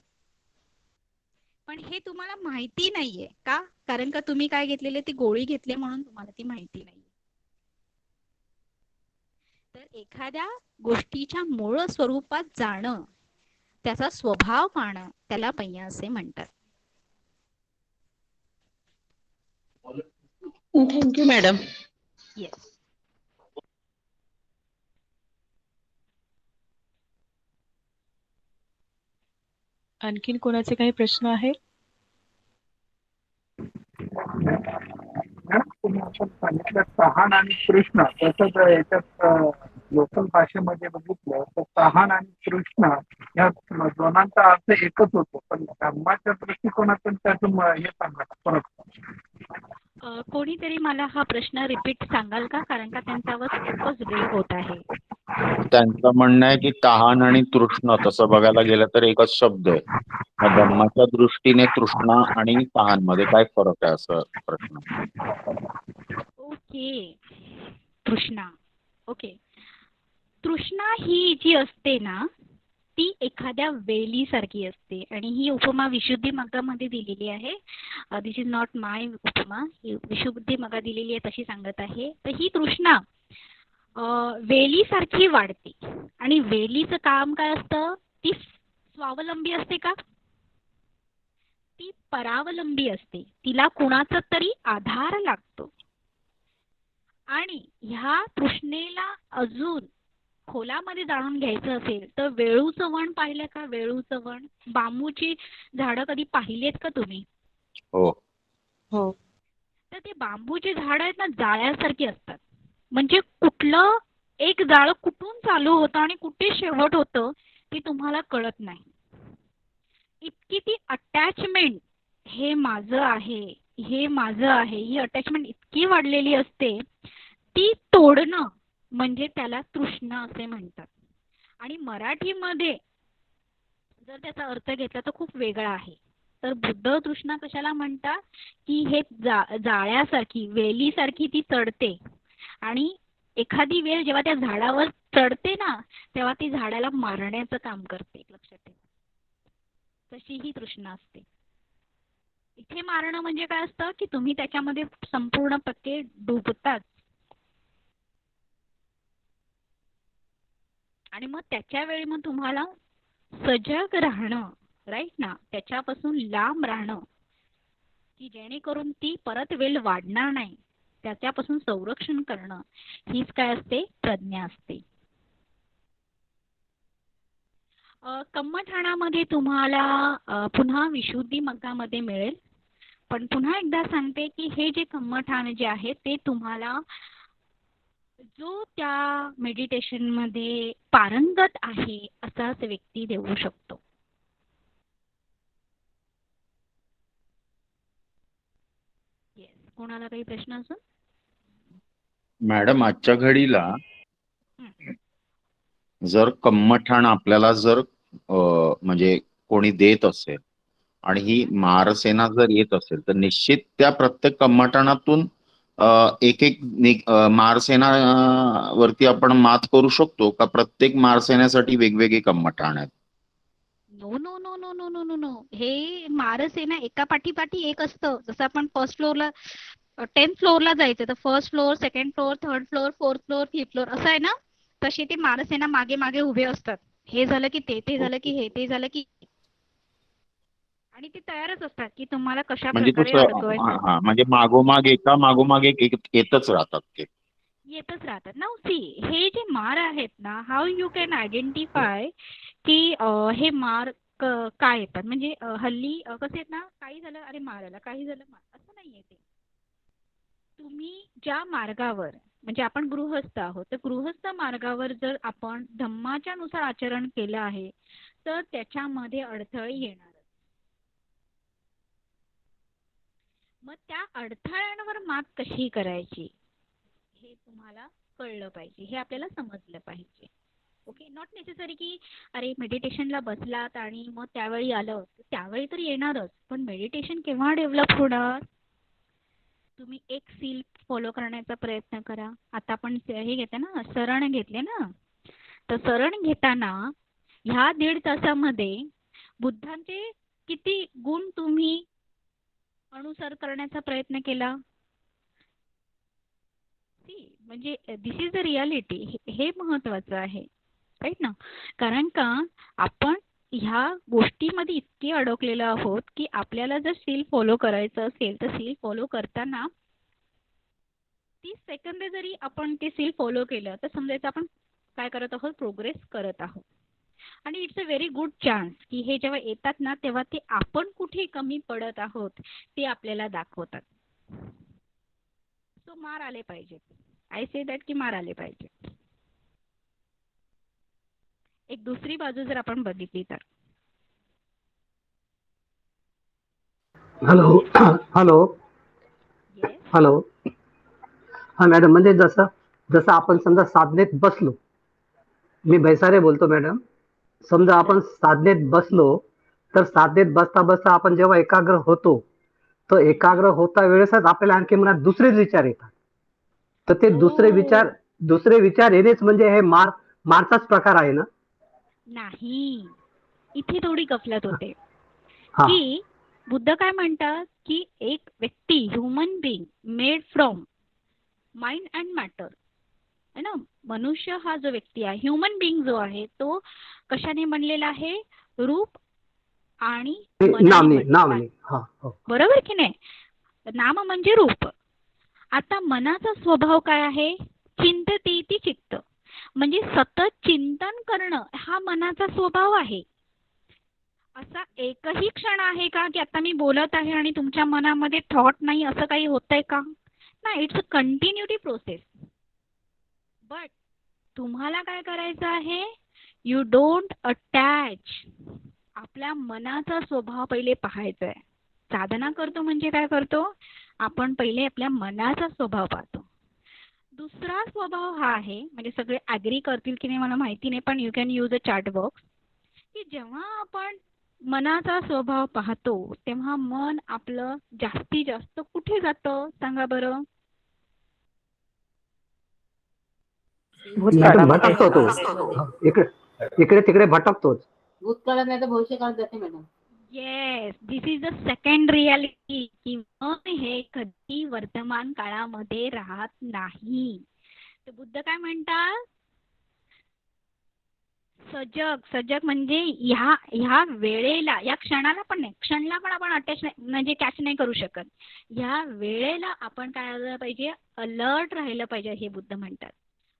पण हे तुम्हाला माहिती नाहीये का, कारण का तुम्ही काय घेतलेले, ती गोळी घेतली म्हणून तुम्हाला ती माहिती नाही. तर एखाद्या गोष्टीच्या मूळ स्वरूपात जाणं, त्याचा स्वभाव पाहणं त्याला पय्या असे म्हणतात. Thank you madam. येस. आणखीन कोणाचे काही प्रश्न आहेत? तुम्ही आपण सांगितलं तहान आणि तृष्णा, तसंच याच्यात लोकल भाषेमध्ये बघितलं तर तहान आणि तृष्णा या दोनांचा अर्थ एकच होतो, पण धर्माच्या दृष्टिकोनातून त्यातून हे सांगा फरक. कोणीतरी मला हा प्रश्न रिपीट सांगाल का, कारण का त्यांचा आवाज खूपच ब्रेक होत आहे. त्यांचं म्हणणं आहे की तहान आणि तृष्णा तसं बघायला गेलं तर एकच शब्द आहे. मग धम्माच्या दृष्टीने तृष्णा आणि तहान मध्ये काय फरक आहे असं प्रश्न. ओके, तृष्णा. ओके, तृष्णा ही जी असते ना ती एखाद्या वेलीसारखी असते आणि ही उपमा विशुद्धी मग्गामध्ये दिलेली आहे. दिस इज नॉट माय उपमा, ही विशुद्धी मग्गा दिलेली आहे तशी सांगत आहे. तर ही तृष्णा वेलीसारखी वाढते आणि वेलीचं काम काय असतं, ती स्वावलंबी असते का, ती परावलंबी असते, तिला कुणाचा तरी आधार लागतो. आणि ह्या तृष्णेला अजून खोलामध्ये जाणून घ्यायचं असेल तर वेळूचं वण पाहिलं का, वेळूचं वण, बांबूची झाडं कधी पाहिलीत का तुम्ही? हो हो. तर ते बांबूची झाडं आहेत ना जाळ्यासारखी असतात. म्हणजे कुठलं एक जाळं कुठून चालू होतं आणि कुठे शेवट होतं ते तुम्हाला कळत नाही. इतकी ती अटॅचमेंट, हे माझं आहे, हे माझं आहे, ही अटॅचमेंट इतकी वाढलेली असते, ती तोडणं म्हणजे त्याला तृष्णा असे म्हणतात. आणि मराठीमध्ये जर त्याचा अर्थ घेतला तर खूप वेगळा आहे. तर बुद्ध तृष्णा कशाला म्हणतात की हे जाळ्यासारखी, वेलीसारखी ती चढते आणि एखादी वेल जेव्हा त्या झाडावर चढते ना तेव्हा ती झाडाला मारण्याचं काम करते. लक्षात ठेवा, तशी ही तृष्णा असते. इथे मारणं म्हणजे काय असतं की तुम्ही त्याच्यामध्ये संपूर्ण पक्के डुबतात आणि मग त्याच्या वेळी मग तुम्हाला सजग राहणं, राईट ना, त्याच्यापासून लांब राहणं की जेणेकरून ती परत वेल वाढणार नाही, त्याच्यापासून संरक्षण करणं, हीच काय असते, प्रज्ञा असते. कम्मठाणामध्ये तुम्हाला पुन्हा विशुद्धी मग्गामध्ये मिळेल. पण पुन्हा एकदा सांगते की हे जे कम्मठाण जे आहे ते तुम्हाला जो त्या मेडिटेशन मध्ये पारंगत आहे असाच व्यक्ती देऊ शकतो. कोणाला काही प्रश्न असेल? मॅडम, आजच्या घडीला जर कम्मठाण आपल्याला जर म्हणजे कोणी देत असेल आणि ही मारसेना जर येत असेल तर निश्चित त्या प्रत्येक कम्मठाणातून एक एक मारसेना वरती आपण मात करू शकतो का? प्रत्येक मारसेनासाठी वेगवेगळे कम्मठाण आहेत? No no no no no no no no, हे मारसेना एका पाठीपाठी एक असतं. जसं आपण फर्स्ट फ्लोअरला 10th फ्लोअरला जायचं तर first floor, second floor, third floor, fourth floor, fifth floor असं आहे ना. तशी ते मारसेना मागे मागे उभे असतात. हे झालं की ते झालं की हे, ते झालं की, आणि ते तयारच असतात की तुम्हाला कशा म्हणजे प्रकारे अडकवायचं. हा म्हणजे मागोमाग एक येतच राहतात ते. येतच राहतात ना. सी हे जे मार आहेत ना, हाऊ यू कॅन आयडेंटिफाय की हे मार काय येतात. म्हणजे हल्ली कसे आहेत ना, काही झालं अरे मार आला, काही झालं मार, असं नाहीये ते. तुम्ही ज्या मार्गावर, म्हणजे आपण गृहस्थ आहोत, तर गृहस्थ मार्गावर जर आपण धम्माच्या नुसार आचरण केलं आहे तर त्याच्यामध्ये अडथळे येणार. मग त्या अडथळ्यांवर मात कशी करायची हे तुम्हाला कळलं पाहिजे, हे आपल्याला समजलं पाहिजे. ओके, नॉट नेसेसरी की अरे मेडिटेशनला बसलात आणि मग त्यावेळी आलं, त्यावेळी तर येणारच. पण मेडिटेशन केव्हा डेव्हलप होणार? तुम्ही एक सील फॉलो करण्याचा प्रयत्न करा. आता आपण हे घेते ना, शरण घेतले ना, तर शरण घेताना ह्या 1.5 तासामध्ये बुद्धांचे किती गुण तुम्ही अनुसर करण्याचा प्रयत्न केला? म्हणजे दिस इज द रियालिटी. हे महत्वाचं आहे, राईट ना. कारण का आपण ह्या गोष्टीमध्ये इतके अडकलेलो आहोत की आपल्याला जर सील फॉलो करायचं असेल तर सील फॉलो करताना 30 सेकंद जरी आपण ते सील फॉलो केलं तर समजायचं आपण काय करत आहोत, प्रोग्रेस करत आहोत. आणि it's a very good chance की हे जेव्हा येतात ना तेव्हा ते आपण कुठे कमी पडत आहोत ते आपल्याला दाखवतात. सो मार आले पाहिजे. आय से दॅट की मार आले पाहिजे. एक दुसरी बाजू जर आपण बघितली तर, हॅलो हॅलो हॅलो हा मॅडम, म्हणजे जसं जसं आपण समजा साधनेत बसलो, मी भैसारे बोलतो मॅडम. समजा आपण साधनेत बसलो तर साधनेत बसता बसता आपण जेव्हा एकाग्र होतो तर एकाग्र होता वेळेसच आपल्याला आणखी मनात दुसरेच विचार येतात. तर ते दुसरे विचार येणेच म्हणजे हे मारचाच प्रकार आहे ना? नाही, इथे थोडी गफलत होते हा. की बुद्ध काय म्हणतात की एक व्यक्ती, human being made from mind and matter है ना. मनुष्य हा जो व्यक्ती आहे, ह्युमन बीइंग जो आहे, तो कशाने बनलेला आहे? रूप आणि मनाने बनलेला आहे. बरोबर की नाही? नाम म्हणजे रूप. आता मनाचा स्वभाव काय आहे? चिंतती ती चित्त, म्हणजे सतत चिंतन करणं हा मनाचा स्वभाव आहे. असा एकही क्षण आहे का की आता मी बोलत आहे आणि तुमच्या मनामध्ये थॉट नाही, असं काही होतंय का? नाही, it's a continuity process. But तुम्हाला काय करायचं आहे? You don't attach. आपल्या मनाचा स्वभाव पहिले पाहायचा आहे. साधना करतो म्हणजे काय करतो? आपण पहिले आपल्या मनाचा स्वभाव पाहतो. दुसरा स्वभाव हा आहे, म्हणजे सगळे ॲग्री करतील की नाही मला माहिती नाही, पण you can use a chat box, की जेव्हा आपण मनाचा स्वभाव पाहतो तेव्हा मन आपलं जास्तीत जास्त कुठे जातं सांगा बरं? भटकतो तो, इकडे तिकडे भटकतोच. भूतकाळात नाही तर भविष्यकाळात जाते madam. Yes, this is the second reality की मन हे कधी वर्तमान काळामध्ये राहत नाही. तर बुद्ध काय म्हणतात? सजग म्हणजे ह्या वेळेला, या क्षणाला पण नाही, क्षणाला पण आपण अटॅच नाही, म्हणजे कॅच नाही करू शकत. ह्या वेळेला आपण काय झालं पाहिजे? अलर्ट राहिलं पाहिजे, हे बुद्ध म्हणतात.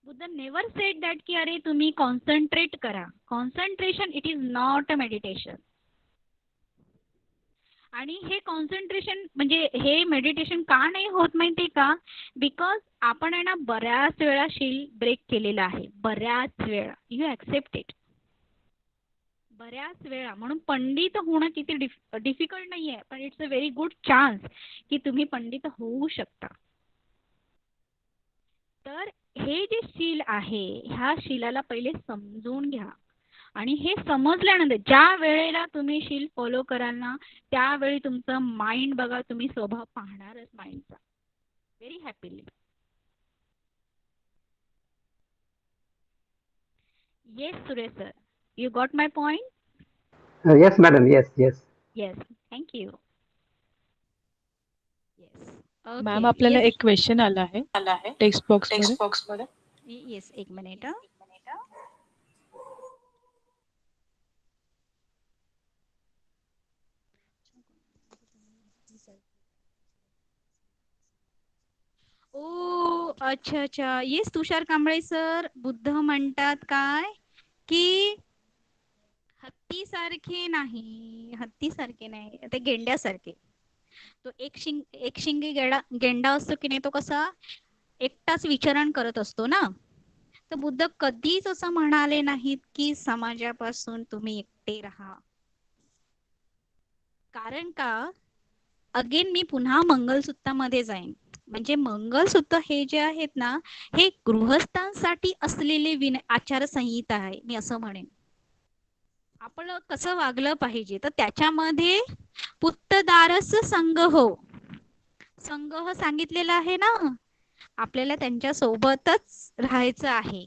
बुद्ध नेवर सेड दॅट की अरे तुम्ही कॉन्सन्ट्रेट करा. Concentration it is not a meditation. आणि हे कॉन्सन्ट्रेशन म्हणजे हे मेडिटेशन का नाही होत माहिती का? बिकॉज आपण आहे ना बऱ्याच वेळा शील ब्रेक केलेला आहे, बऱ्याच वेळा. You accept it. बऱ्याच वेळा. म्हणून पंडित होणं किती डिफिकल्ट नाही आहे, पण it's a very good chance की तुम्ही पंडित होऊ शकता. तर हे जे शील आहे, ह्या शीलाला पहिले समजून घ्या. आणि हे समजल्यानंतर ज्या वेळेला तुम्ही शील फॉलो कराल ना त्यावेळी तुमचं माइंड बघा, तुम्ही स्वभाव पाहणारच माइंडचा very happily. Yes Suresh sir, you got my point? Yes madam, yes yes. Yes, thank you. Yes, ma'am okay. आपल्याला येस, एक क्वेश्चन आला आहे टेक्स्ट बॉक्समध्ये. येस, एक मिनिट. ओ, अच्छा अच्छा. येस, तुषार कांबळे सर. बुद्ध म्हणतात काय की हत्तीसारखे नाही, ते गेंड्यासारखे. तो एक शिंगी गेंडा असतो की नाही, तो कसा एकटाच विचरण करत असतो ना. तर बुद्ध कधीच असं म्हणाले नाहीत की समाजापासून तुम्ही एकटे राहा. कारण का, अगेन मी पुन्हा मंगलसूत्रामध्ये जाईन. म्हणजे मंगलसूत्र हे जे आहेत ना, हे गृहस्थांसाठी असलेले आचारसंहिता आहे, मी असं म्हणेन. आपण कसं वागलं पाहिजे, तर त्याच्यामध्ये पुत्तदारस संघ सांगितलेला आहे ना, आपल्याला त्यांच्या सोबतच राहायचं आहे.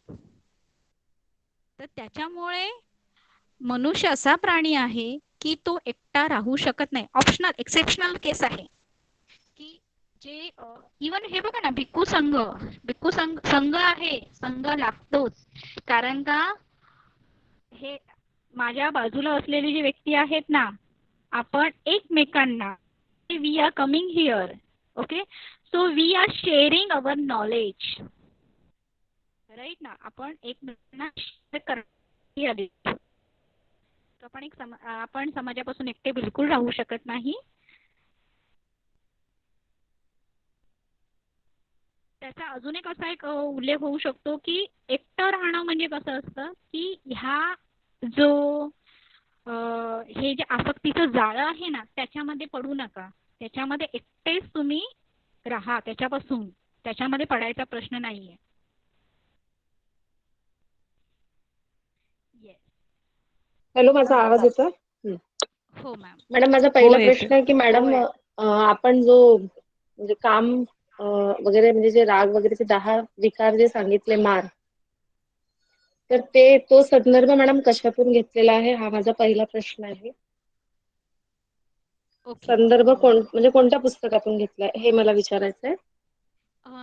तर त्याच्यामुळे मनुष्य असा प्राणी आहे की तो एकटा राहू शकत नाही. ऑप्शनल एक्सेप्शनल केस आहे की जे इवन हे बघा ना, भिक्खू संघ आहे, संघ लागतोच. कारण का, हे माझ्या बाजूला असलेली जी व्यक्ती आहेत ना, आपण एकमेकांना, we are coming here, okay, so we are sharing our knowledge, right ना. आपण एकमेकांना शेअर करतो. आपण समाजापासून एकटे बिलकुल राहू शकत नाही. त्याचा अजून एक असा एक उल्लेख होऊ शकतो की एकटं राहणं म्हणजे कसं असतं की ह्या जो हे जे आसक्तीचं जाळं आहे ना, त्याच्यामध्ये पडू नका. त्याच्यामध्ये एकटेच तुम्ही राहा. त्याच्यामध्ये पडायचा प्रश्न नाहीये. येस. हॅलो, माझा आवाज येतोय? हो मॅम. मॅडम, माझा हो पहिला येतोय. प्रश्न आहे की मॅडम, आपण जो म्हणजे काम वगैरे, म्हणजे जे राग वगैरेचे 10 विकार जे सांगितले, मार, तर तो संदर्भ मॅडम कशातून घेतलेला आहे, हा माझा पहिला प्रश्न आहे. ओके. संदर्भ म्हणजे कोणत्या पुस्तकातून घेतलाय, हे मला विचारायचं आहे.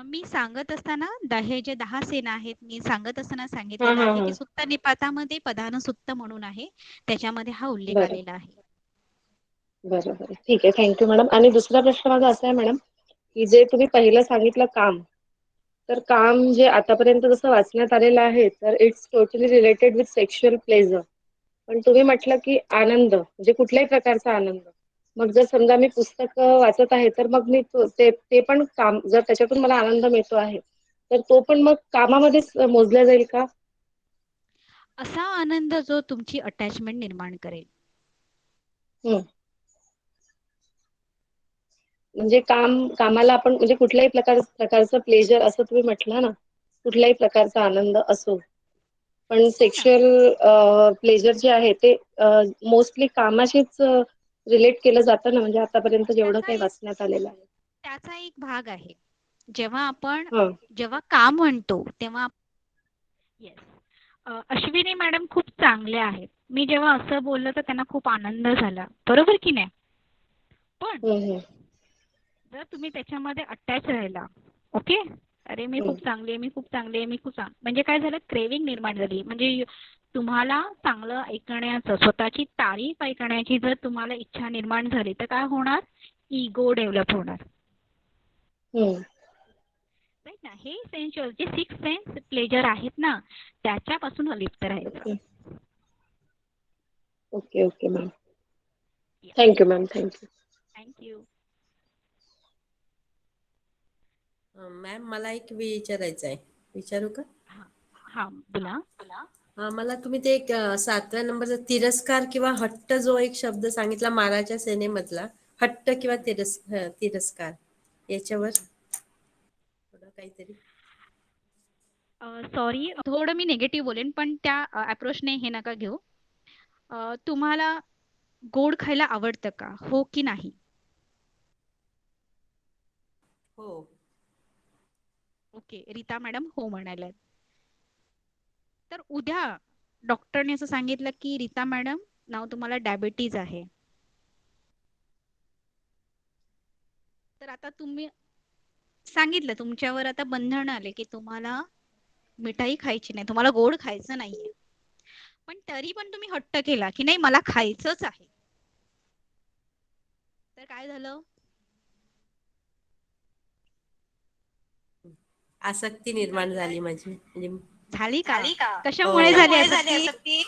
मी सांगत असताना हे जे 10 सेना आहेत, मी सांगत असताना हा सांगितलेलं हा आहे हा की सुत्त निपातामध्ये पदान सुत्त म्हणून आहे, त्याच्यामध्ये हा उल्लेख बरं आलेला आहे. बरं बरं, ठीक आहे, थँक्यू मॅडम. आणि दुसरा प्रश्न माझा असा आहे मॅडम, की जे तुम्ही पहिलं सांगितलं काम, तर काम जे आतापर्यंत जसं वाचण्यात आलेलं आहे, तर it's totally related with sexual pleasure. पण तुम्ही म्हटलं की आनंद, म्हणजे कुठल्याही प्रकारचा आनंद. मग जर समजा मी पुस्तक वाचत आहे, तर मग मी ते पण काम, जर त्याच्यातून मला आनंद मिळतो आहे, तर तो पण मग कामामध्येच मोजला जाईल का? असा आनंद जो तुमची अटॅचमेंट निर्माण करेल. म्हणजे कामाला आपण म्हणजे कुठल्याही प्रकारचं प्लेजर, असं तुम्ही म्हटलं ना, कुठल्याही प्रकारचा आनंद असो, पण सेक्शुअल प्लेजर जे आहे ते मोस्टली कामाशीच रिलेट केलं जातं ना, म्हणजे आतापर्यंत जेवढं काही वाचण्यात आलेलं आहे. त्याचा एक भाग आहे. जेव्हा हा काम म्हणतो तेव्हा येस, अश्विनी मॅडम खूप चांगले आहेत. मी जेव्हा असं बोललं तर त्यांना खूप आनंद झाला, बरोबर की नाही. पण जर तुम्ही त्याच्यामध्ये अटॅच राहिला, ओके, अरे मी खूप चांगली आहे, मी खूप चांगली आहे, मी खूप म्हणजे काय झालं, क्रेविंग निर्माण झाली. म्हणजे तुम्हाला चांगलं ऐकण्याचं, स्वतःची तारीफ ऐकण्याची जर तुम्हाला इच्छा निर्माण झाली, तर काय होणार, इगो डेव्हलप होणार. राईट ना. हे सेन्शुअल जे 6 सेन्स प्लेजर आहेत ना, त्याच्यापासून अलिप्त राहायचं. Okay okay ma'am, thank you ma'am, thank you. Thank you. Ma'am, मला एक विचारायचं आहे, विचारू का? हा बोला. मला तुम्ही ते एक 7व्या नंबरचा तिरस्कार किंवा हट्ट जो एक शब्द सांगितला माराच्या सेनेमधला, हट्ट किंवा तिरस्कार, याच्यावर थोडं काहीतरी. सॉरी, थोडं मी निगेटिव्ह बोलेन, पण त्या अप्रोचने हे नका घेऊ. तुम्हाला गोड खायला आवडतं का, हो की नाही? हो. ओके, रीता मॅडम हो म्हणाल्या. तर उद्या डॉक्टरने असं सांगितलं की रीता मॅडम, नाव तुम्हाला डायबिटीज आहे, तर आता तुम्ही सांगितलं तुमच्यावर आता बंधन आले की तुम्हाला मिठाई खायची नाही, तुम्हाला गोड खायचं नाहीये, पण तरी पण तुम्ही हट्ट केला की नाही मला खायचंच आहे, तर काय झालं? आसक्ती निर्माण झाली माझी म्हणजे झाली का? हो. कशामुळे झाली कशामुळे झाली आसक्ती?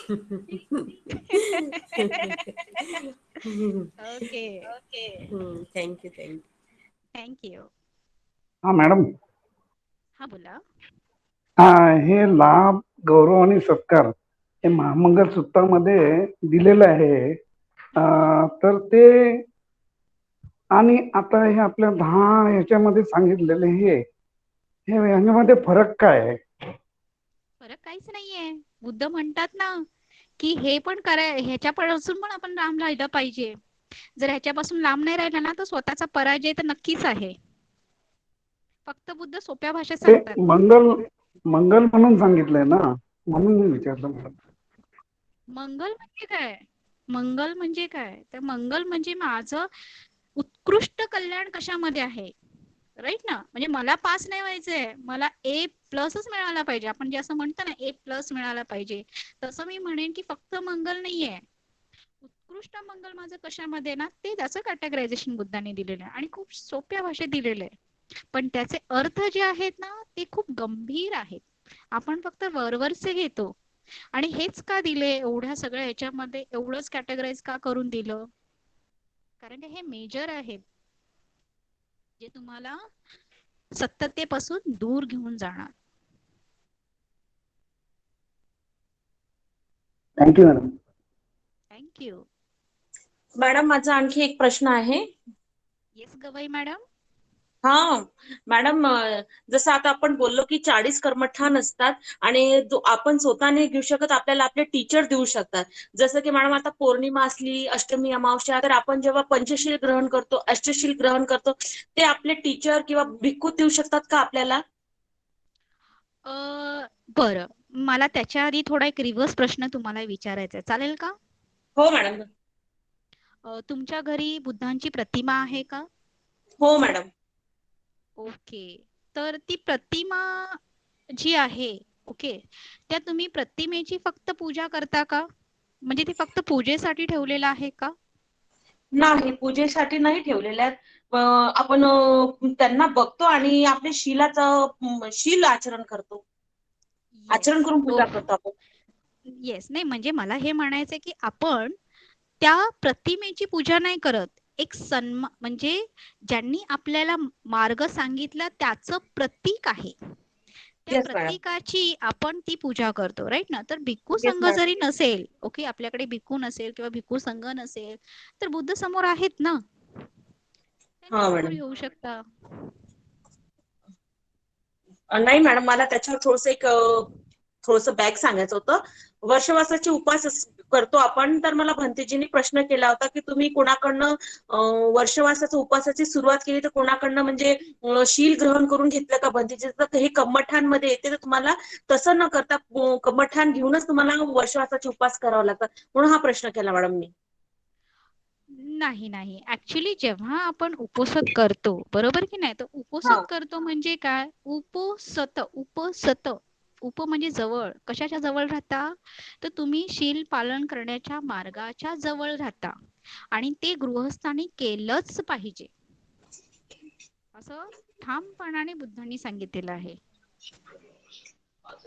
Okay, thank you thank you. थँक्यू. हा मॅडम, हा बोला. हे लाभ, गौरव आणि सत्कार हे महामंगल सूत्रामध्ये दिलेलं आहे. तर ते आणि आता हे आपल्या 10 ह्याच्यामध्ये सांगितलेले हे ह्याच्यामध्ये फरक काय आहे? फरक काहीच नाहीये. बुद्ध म्हणतात ना की हे पण ह्याच्यापासून पण आपण लांब राहिलं पाहिजे. जर ह्याच्यापासून लांब नाही राहिला ना तर स्वतःचा पराजय तर नक्कीच आहे. फक्त बुद्ध सोप्या भाषेत ते सांगतात. मंगल मंगल म्हणून सांगितलंय ना, म्हणून मी विचारलं मॅडम. मंगल म्हणजे काय? मंगल म्हणजे काय? तर मंगल म्हणजे माझं उत्कृष्ट कल्याण कशामध्ये आहे, राईट ना? म्हणजे मला पास नाही व्हायचंय, मला A+च मिळाला पाहिजे. आपण जे असं म्हणतो ना A+ मिळाला पाहिजे, तसं मी म्हणेन की फक्त मंगल नाहीये. उत्कृष्ट मंगल माझं कशामध्ये ना, ते त्याचं कॅटेगरायझेशन बुद्धाने दिलेलं आहे आणि खूप सोप्या भाषेत दिलेलं आहे. पण त्याचे अर्थ जे आहेत ना ते खूप गंभीर आहेत. आपण फक्त वरवरचे घेतो. आणि हेच का दिले एवढ्या सगळ्या ह्याच्यामध्ये, एवढंच कॅटेगराईज का करून दिलं? कारण हे मेजर आहेत जे तुम्हाला सत्यतेपासून दूर घेऊन जाणार. Thank you madam. थँक्यू. मॅडम, माझा आणखी एक प्रश्न आहे. Yes Gavai madam. हा मॅडम, जसं आता आपण बोललो की 40 कर्मठान असतात आणि आपण स्वतः नाही घेऊ शकत, आपल्याला आपले टीचर देऊ शकतात. जसं की मॅडम आता पौर्णिमा असली, अष्टमी, अमावस्या, तर आपण जेव्हा पंचशील ग्रहण करतो, अष्टशील ग्रहण करतो, ते आपले टीचर किंवा भिक्खू देऊ शकतात का आपल्याला? बरं, मला त्याच्या आधी थोडा एक रिव्हर्स प्रश्न तुम्हाला विचारायचा आहे, चालेल का? हो मॅडम. तुमच्या घरी बुद्धांची प्रतिमा आहे का? हो मॅडम. ओके, तर ती प्रतिमा जी आहे, ओके, त्या तुम्ही प्रतिमेची फक्त पूजा करता का? म्हणजे ती फक्त पूजेसाठी ठेवलेलं आहे का? नाही, पूजेसाठी नाही ठेवलेल्या आहेत. आपण त्यांना बघतो आणि आपल्या शील आचरण करतो. आचरण करून पूजा करतो आपण. येस, नाही म्हणजे मला हे म्हणायचंय की आपण त्या प्रतिमेची पूजा नाही करत, एक सन्मान, म्हणजे ज्यांनी आपल्याला मार्ग सांगितला त्याचं प्रतीक आहे, त्या येस मॅडम. प्रतीकाची आपण ती पूजा करतो, राईट ना? तर भिक्खू येस संघ मॅडम. जरी नसेल, ओके, आपल्याकडे भिक्खू नसेल किंवा भिक्खू संघ नसेल, तर बुद्ध समोर आहेत ना, हा समोर मॅडम. येऊ शकता. नाही मॅडम, मला त्याच्यावर थोडस बॅक सांगायचं होतं. वर्षवासाचे उपास करतो आपण, तर मला भंतेजींनी प्रश्न केला होता की तुम्ही कोणाकडनं वर्षवासाच्या उपासाची सुरुवात केली, तर कोणाकडनं म्हणजे शील ग्रहण करून घेतलं का भंतेजी? तर हे कम्मठांमध्ये येते, तर तुम्हाला तसं न करता कम्मठान घेऊनच तुम्हाला वर्षवासाचे उपास करावा लागतात, म्हणून हा प्रश्न केला मॅडम मी. नाही नाही, ऍक्च्युली जेव्हा आपण उपोषण करतो, बरोबर की नाही, तर उपोषण करतो म्हणजे काय? उपसत, उप म्हणजे जवळ. कशाच्या जवळ राहता? तर तुम्ही शील पालन करण्याच्या मार्गाच्या जवळ राहता आणि ते गृहस्थांनी केलंच पाहिजे, असं ठामपणाने बुद्धांनी सांगितलेलं आहे,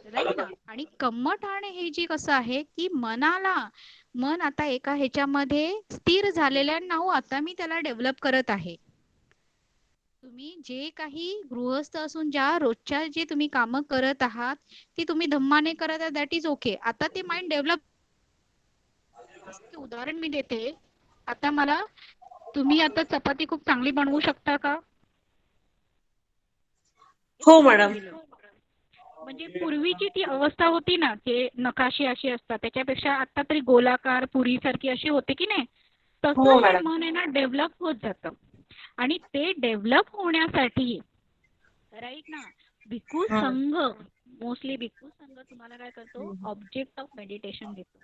राईट ना? आणि कम्मठाण हे जे कसं आहे की मन आता एका ह्याच्यामध्ये स्थिर झालेल्या नाव, आता मी त्याला डेव्हलप करत आहे. तुम्ही जे काही गृहस्थ असून ज्या रोजच्या जे तुम्ही कामं करत आहात ती तुम्ही धम्माने करत आहात, दॅट इज ओके. आता ते माइंड डेव्हलप, उदाहरण मी देते. आता मला तुम्ही आता चपाती खूप चांगली बनवू शकता का? हो मॅडम. म्हणजे पूर्वीची ती अवस्था होती ना, ते नकाशे अशी असतात, त्याच्यापेक्षा आता तरी गोलाकार पुरी सारखी अशी होते की नाही, तसं हो हे मॅडम. मन आहे ना डेव्हलप होत जातं. आणि ते डेव्हलप होण्यासाठी, राईट ना, भिक्खू संघ, मोस्टली भिक्खू संघ तुम्हाला काय करतो, ऑब्जेक्ट ऑफ मेडिटेशन देतो.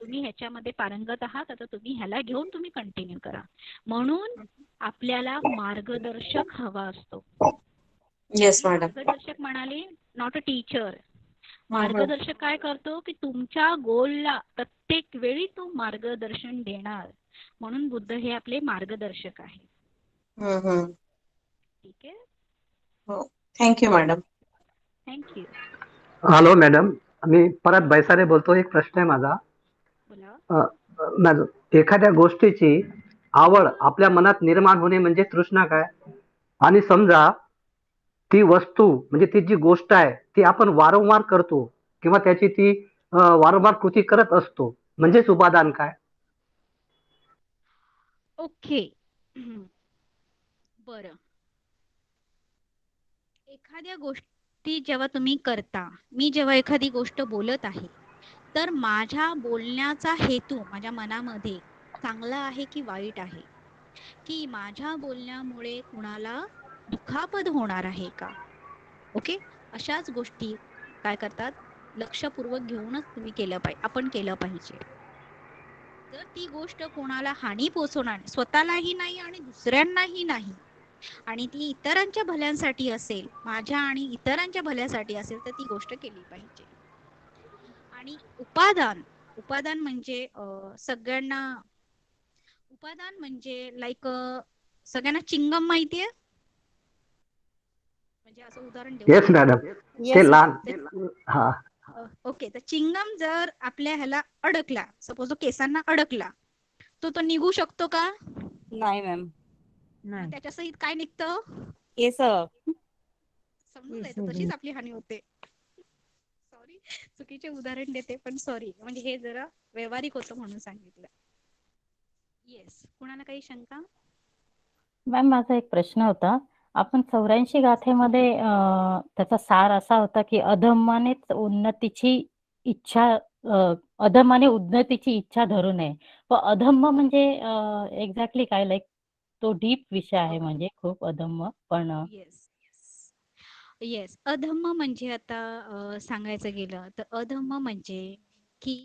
तुम्ही ह्याच्यामध्ये पारंगत आहात, आता तुम्ही ह्याला घेऊन तुम्ही कंटिन्यू करा. म्हणून आपल्याला मार्गदर्शक हवा असतो. Yes madam. मार्गदर्शक म्हणाले नॉट अ टीचर. मार्गदर्शक काय करतो की तुमच्या गोलला प्रत्येक वेळी तो मार्गदर्शन देणार. म्हणून बुद्ध हे आपले मार्गदर्शक आहे. ठीक आहे. हो, thank you madam. Thank you. Hello madam, मी परत बैसारे बोलतो. एक प्रश्न आहे माझा. बोला. मॅडम, एखाद्या गोष्टीची आवड आपल्या मनात निर्माण होणे म्हणजे तृष्णा काय? आणि समजा ती वस्तू म्हणजे ती जी गोष्ट आहे ती आपण वारंवार करतो किंवा त्याची ती वारंवार कृती करत असतो म्हणजेच उपादान काय? ओके. बरं. एखाद्या गोष्टी जेव्हा तुम्ही करता, मी जेव्हा एखादी गोष्ट बोलत आहे, तर माझ्या बोलण्याचा हेतू माझ्या मनामध्ये चांगला आहे की वाईट आहे, की माझ्या बोलण्यामुळे कुणाला दुखापत होणार आहे का? ओके. अशाच गोष्टी काय करतात, लक्षपूर्वक घेऊनच तुम्ही आपण केलं पाहिजे. जर ती गोष्ट कोणाला हानी पोहोचवणार, स्वतःलाही नाही आणि दुसऱ्यांनाही नाही, आणि ती इतरांच्या भल्यासाठी असेल, माझ्या आणि इतरांच्या भल्यासाठी असेल, तर ती गोष्ट केली पाहिजे. आणि उपादान म्हणजे सगळ्यांना उपादान म्हणजे लाईक सगळ्यांना चिंगम माहितीये? म्हणजे असं उदाहरण देऊ. Yes madam. ते लहान. हा. ओके. तर चिंगम जर आपल्या ह्याला अडकला, सपोज तो केसांना अडकला, तो निघू शकतो का? नाही मॅम. त्याच्या सहित काय निघतं? केस. समजून येतं, तशीच आपली हानी होते. सॉरी, चुकीचे उदाहरण देते, पण सॉरी, म्हणजे हे जरा व्यवहारिक होतं म्हणून सांगितलं. येस. कुणाला काही शंका? मॅम, माझा एक प्रश्न होता. आपण 84 गाथेमध्ये त्याचा सार असा होता की अधम्माने उन्नतीची इच्छा धरू नये. पण अधम्म म्हणजे एक्झॅक्टली काय? लाईक तो डीप विषय आहे म्हणजे खूप अधम्म. पण येस. अधम्म म्हणजे आता सांगायचं गेलं तर अधम्म म्हणजे की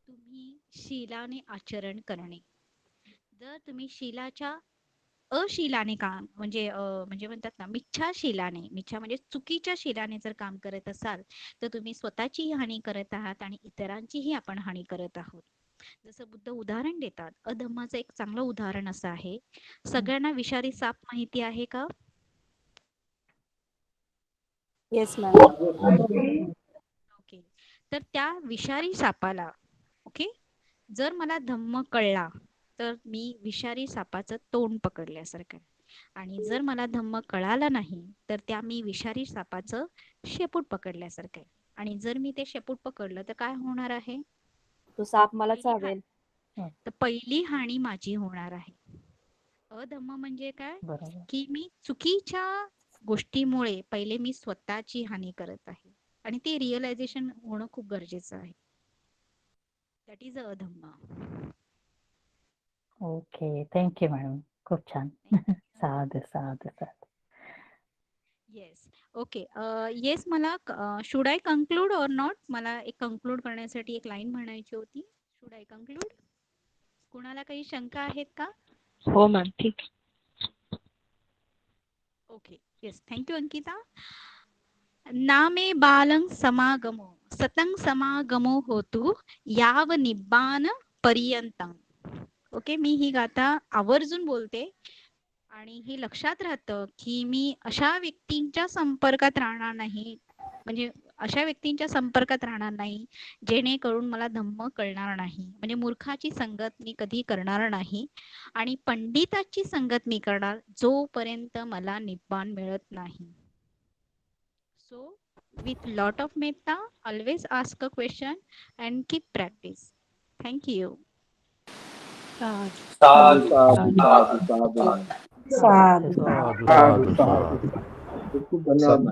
तुम्ही शीलाने आचरण करणे. जर तुम्ही अशिलाने काम म्हणजे म्हणतात ना, मिच्छा म्हणजे चुकीच्या शीलाने जर काम करत असाल, तर तुम्ही स्वतःचीही हानी करत आहात आणि इतरांचीही आपण हानी करत आहोत. जसं बुद्ध उदाहरण देतात, अधम्माचं एक चांगलं उदाहरण असं आहे. सगळ्यांना विषारी साप माहिती आहे का? Yes ma'am. ओके. तर त्या विषारी सापाला, ओके, जर मला धम्म कळला तर मी विषारी सापाचं तोंड पकडल्यासारखं, आणि जर मला धम्म कळाला नाही तर मी विषारी सापाचं शेपूट पकडल्यासारखं. आणि जर मी ते शेपूट पकडलं तर काय होणार आहे? तो साप मला चावेल. तर पहिली हानी माझी होणार आहे. अधम्म म्हणजे काय? की मी चुकीच्या गोष्टीमुळे पहिले मी स्वतःची हानी करत आहे, आणि ते रिअलायझेशन होणं खूप गरजेचं आहे. दॅट इज अधम्म. ओके. Thank you madam. खूप छान. साधू. येस. ओके. येस. मला should I conclude or not? मला एक कन्क्लूड करण्यासाठी एक लाईन म्हणायची होती. Should I conclude? कुणाला काही शंका आहेत का? हो मॅम. ठीक. ओके. येस. थँक्यू अंकिता. नामे बालं समागमो सतं समागमो होतु याव निब्बान पर्यंतं. ओके. मी ही गाथा आवर्जून बोलते, आणि हे लक्षात राहतं की मी अशा व्यक्तींच्या संपर्कात राहणार नाही, जेणेकरून मला धम्म कळणार नाही. म्हणजे मूर्खाची संगत मी कधी करणार नाही, आणि पंडिताची संगत मी करणार जोपर्यंत मला निब्बान मिळत नाही. So with lot of metta, always ask a question and keep practice. Thank you. खूप धन्यवाद.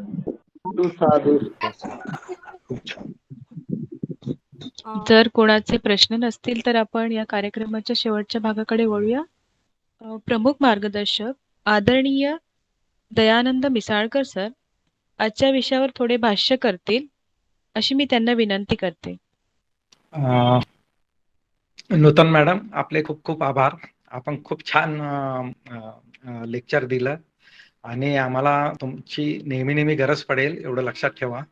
जर कोणाचे प्रश्न नसतील तर आपण या कार्यक्रमाच्या शेवटच्या भागाकडे वळूया. प्रमुख मार्गदर्शक आदरणीय दयानंद मिसाळकर सर आजच्या विषयावर थोडे भाष्य करतील, अशी मी त्यांना विनंती करते. नूतन मॅडम, आपले खूप खूप आभार. आपण खूप छान लेक्चर दिलं आणि आम्हाला तुमची नेहमी नेहमी गरज पडेल एवढं लक्षात ठेवा.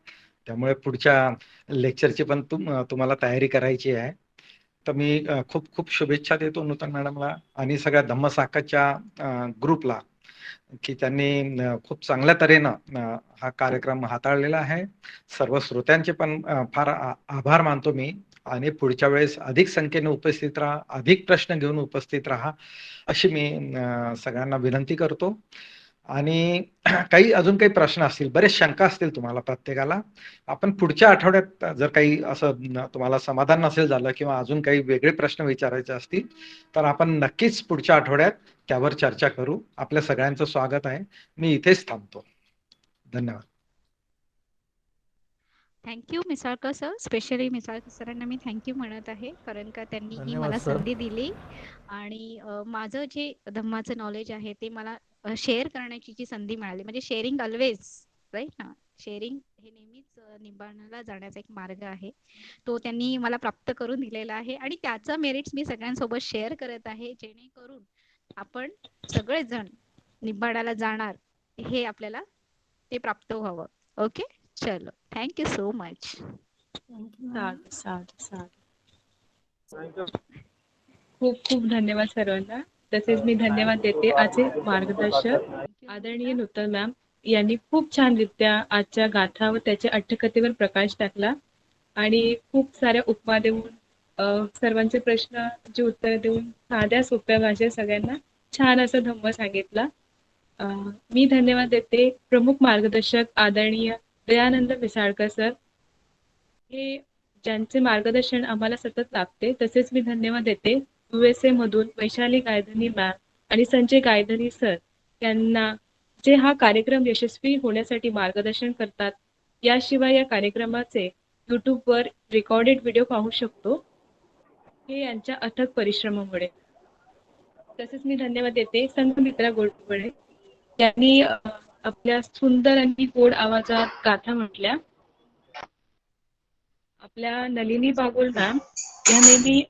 त्यामुळे पुढच्या लेक्चरची पण तुम्हाला तयारी करायची आहे. तर मी खूप खूप शुभेच्छा देतो नूतन मॅडमला आणि सगळ्या धम्मसाकाच्या ग्रुपला की त्यांनी खूप चांगल्या तऱ्हेनं हा कार्यक्रम हाताळलेला आहे. सर्व श्रोत्यांचे पण फार आभार मानतो मी आणि पुढच्या वेळेस अधिक संख्येने उपस्थित राहा, अधिक प्रश्न घेऊन उपस्थित राहा अशी मी सगळ्यांना विनंती करतो. आणि अजून काही प्रश्न असतील, बरेच शंका असतील तुम्हाला प्रत्येकाला, आपण पुढच्या आठवड्यात जर काही असं तुम्हाला समाधान नसेल झालं किंवा अजून काही वेगळे प्रश्न विचारायचे असतील तर आपण नक्कीच पुढच्या आठवड्यात त्यावर चर्चा करू. आपल्या सगळ्यांचं स्वागत आहे. मी इथेच थांबतो. धन्यवाद. Thank you Misalkar sir. Specially Misalkar सरांना मी थँक्यू म्हणत आहे कारण का त्यांनी ही धन्यवाद मला सर. संधी दिली आणि माझं जे धम्माचं नॉलेज आहे ते मला शेअर करण्याची जी संधी मिळाली. म्हणजे शेअरिंग ऑलवेज राईट ना, शेअरिंग हे नेहमीच निभावण्याला जाण्याचा एक मार्ग आहे. तो त्यांनी मला प्राप्त करून दिलेला आहे आणि त्याचा मेरिट्स मी सगळ्यांसोबत शेअर करत आहे जेणेकरून आपण सगळेजण निब्बाडाला जाणार हे आपल्याला ते प्राप्त व्हावं. ओके, चलो, थँक यू सो मच. साधू साधू साधू. खूप खूप धन्यवाद सर्वांना. तसेच मी धन्यवाद देते आजचे मार्गदर्शक आदरणीय नूतन मॅम यांनी खूप छानरित्या आजच्या गाथा व त्याच्या अट्टकथेवर प्रकाश टाकला आणि खूप साऱ्या उपमा देऊन सर्वांचे प्रश्नाची उत्तरं देऊन साध्या सोप्या भाषेत सगळ्यांना छान असं धम्म सांगितला. मी धन्यवाद देते प्रमुख मार्गदर्शक आदरणीय दयानंद मिसाळकर सर, हे ज्यांचे मार्गदर्शन आम्हाला सतत लाभते. तसेच मी धन्यवाद देते USA मधून वैशाली गायधनी मॅम आणि संजय गायधनी सर यांना, जे हा कार्यक्रम यशस्वी होण्यासाठी मार्गदर्शन करतात. याशिवाय या कार्यक्रमाचे यूट्यूबवर रेकॉर्डेड व्हिडिओ पाहू शकतो, हे यांच्या अथक परिश्रमामुळे. तसेच मी धन्यवाद देते संघमित्रा गोडबोले यांनी आपल्या सुंदर आणि गोड आवाजात गाथा म्हटल्या. आपल्या नलिनी बागुल मॅम या नेहमी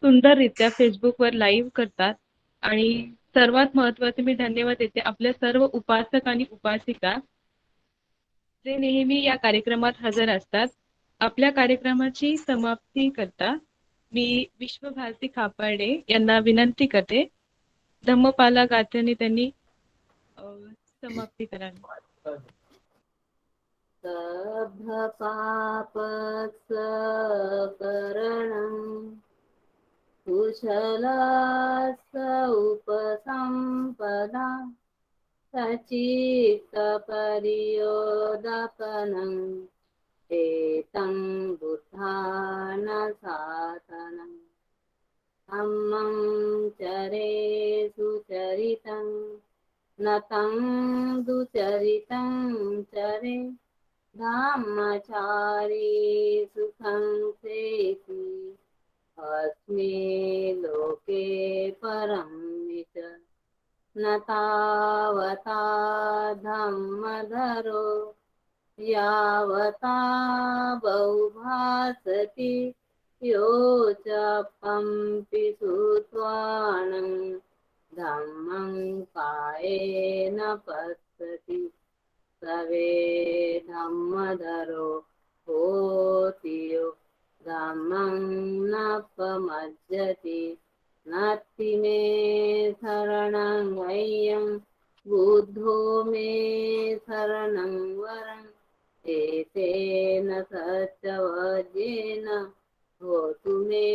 सुंदररित्या फेसबुकवर लाईव्ह करतात आणि सर्वात महत्त्वाचे मी धन्यवाद देते आपल्या सर्व उपासक आणि उपासिका जे नेहमी या कार्यक्रमात हजर असतात. आपल्या कार्यक्रमाची समाप्ती करता मी विश्वभारती खापर्डे यांना विनंती करते धम्मपाला गाथेने त्यांनी समाप्ती करावी. सभ्यपापस्करणम् कुशलस्य उपसम्पदा सचित्तपर्योदपनम् एतं बुद्धानसाधनम् धम्मं चरे सुचरितं नतं दुचरितं चरे धम्मचारी सुखं सेति अस्मि लोके परं च न तावता धम्मधरो यावता बहुभासति यो च पम्पि सुत्वानं धम्मं कायेन पश्यति सवे धम्मधरो होति यो धम्मं नपमज्जति नास्ति मे शरणं वयं बुद्धो मे शरणं वरम् एतेन सत्यवजेन होतु मे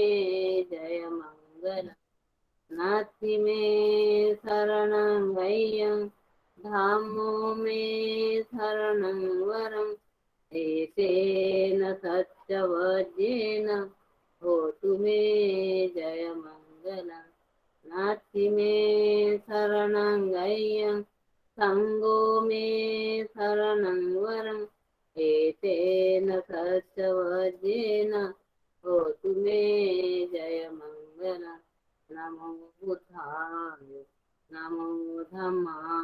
जयमङ्गलम् नास्ति मे शरणं वयं धामो मे शरणं वरम् एतेन सत्यवजेन होतु मे जयमङ्गलम् नास्ति मे शरणं वयं संगो मे शरणं वरम् एतेन सत्यवजेन होतु मे जयमङ्गलम् नमो बुद्धाय नमो धम्माय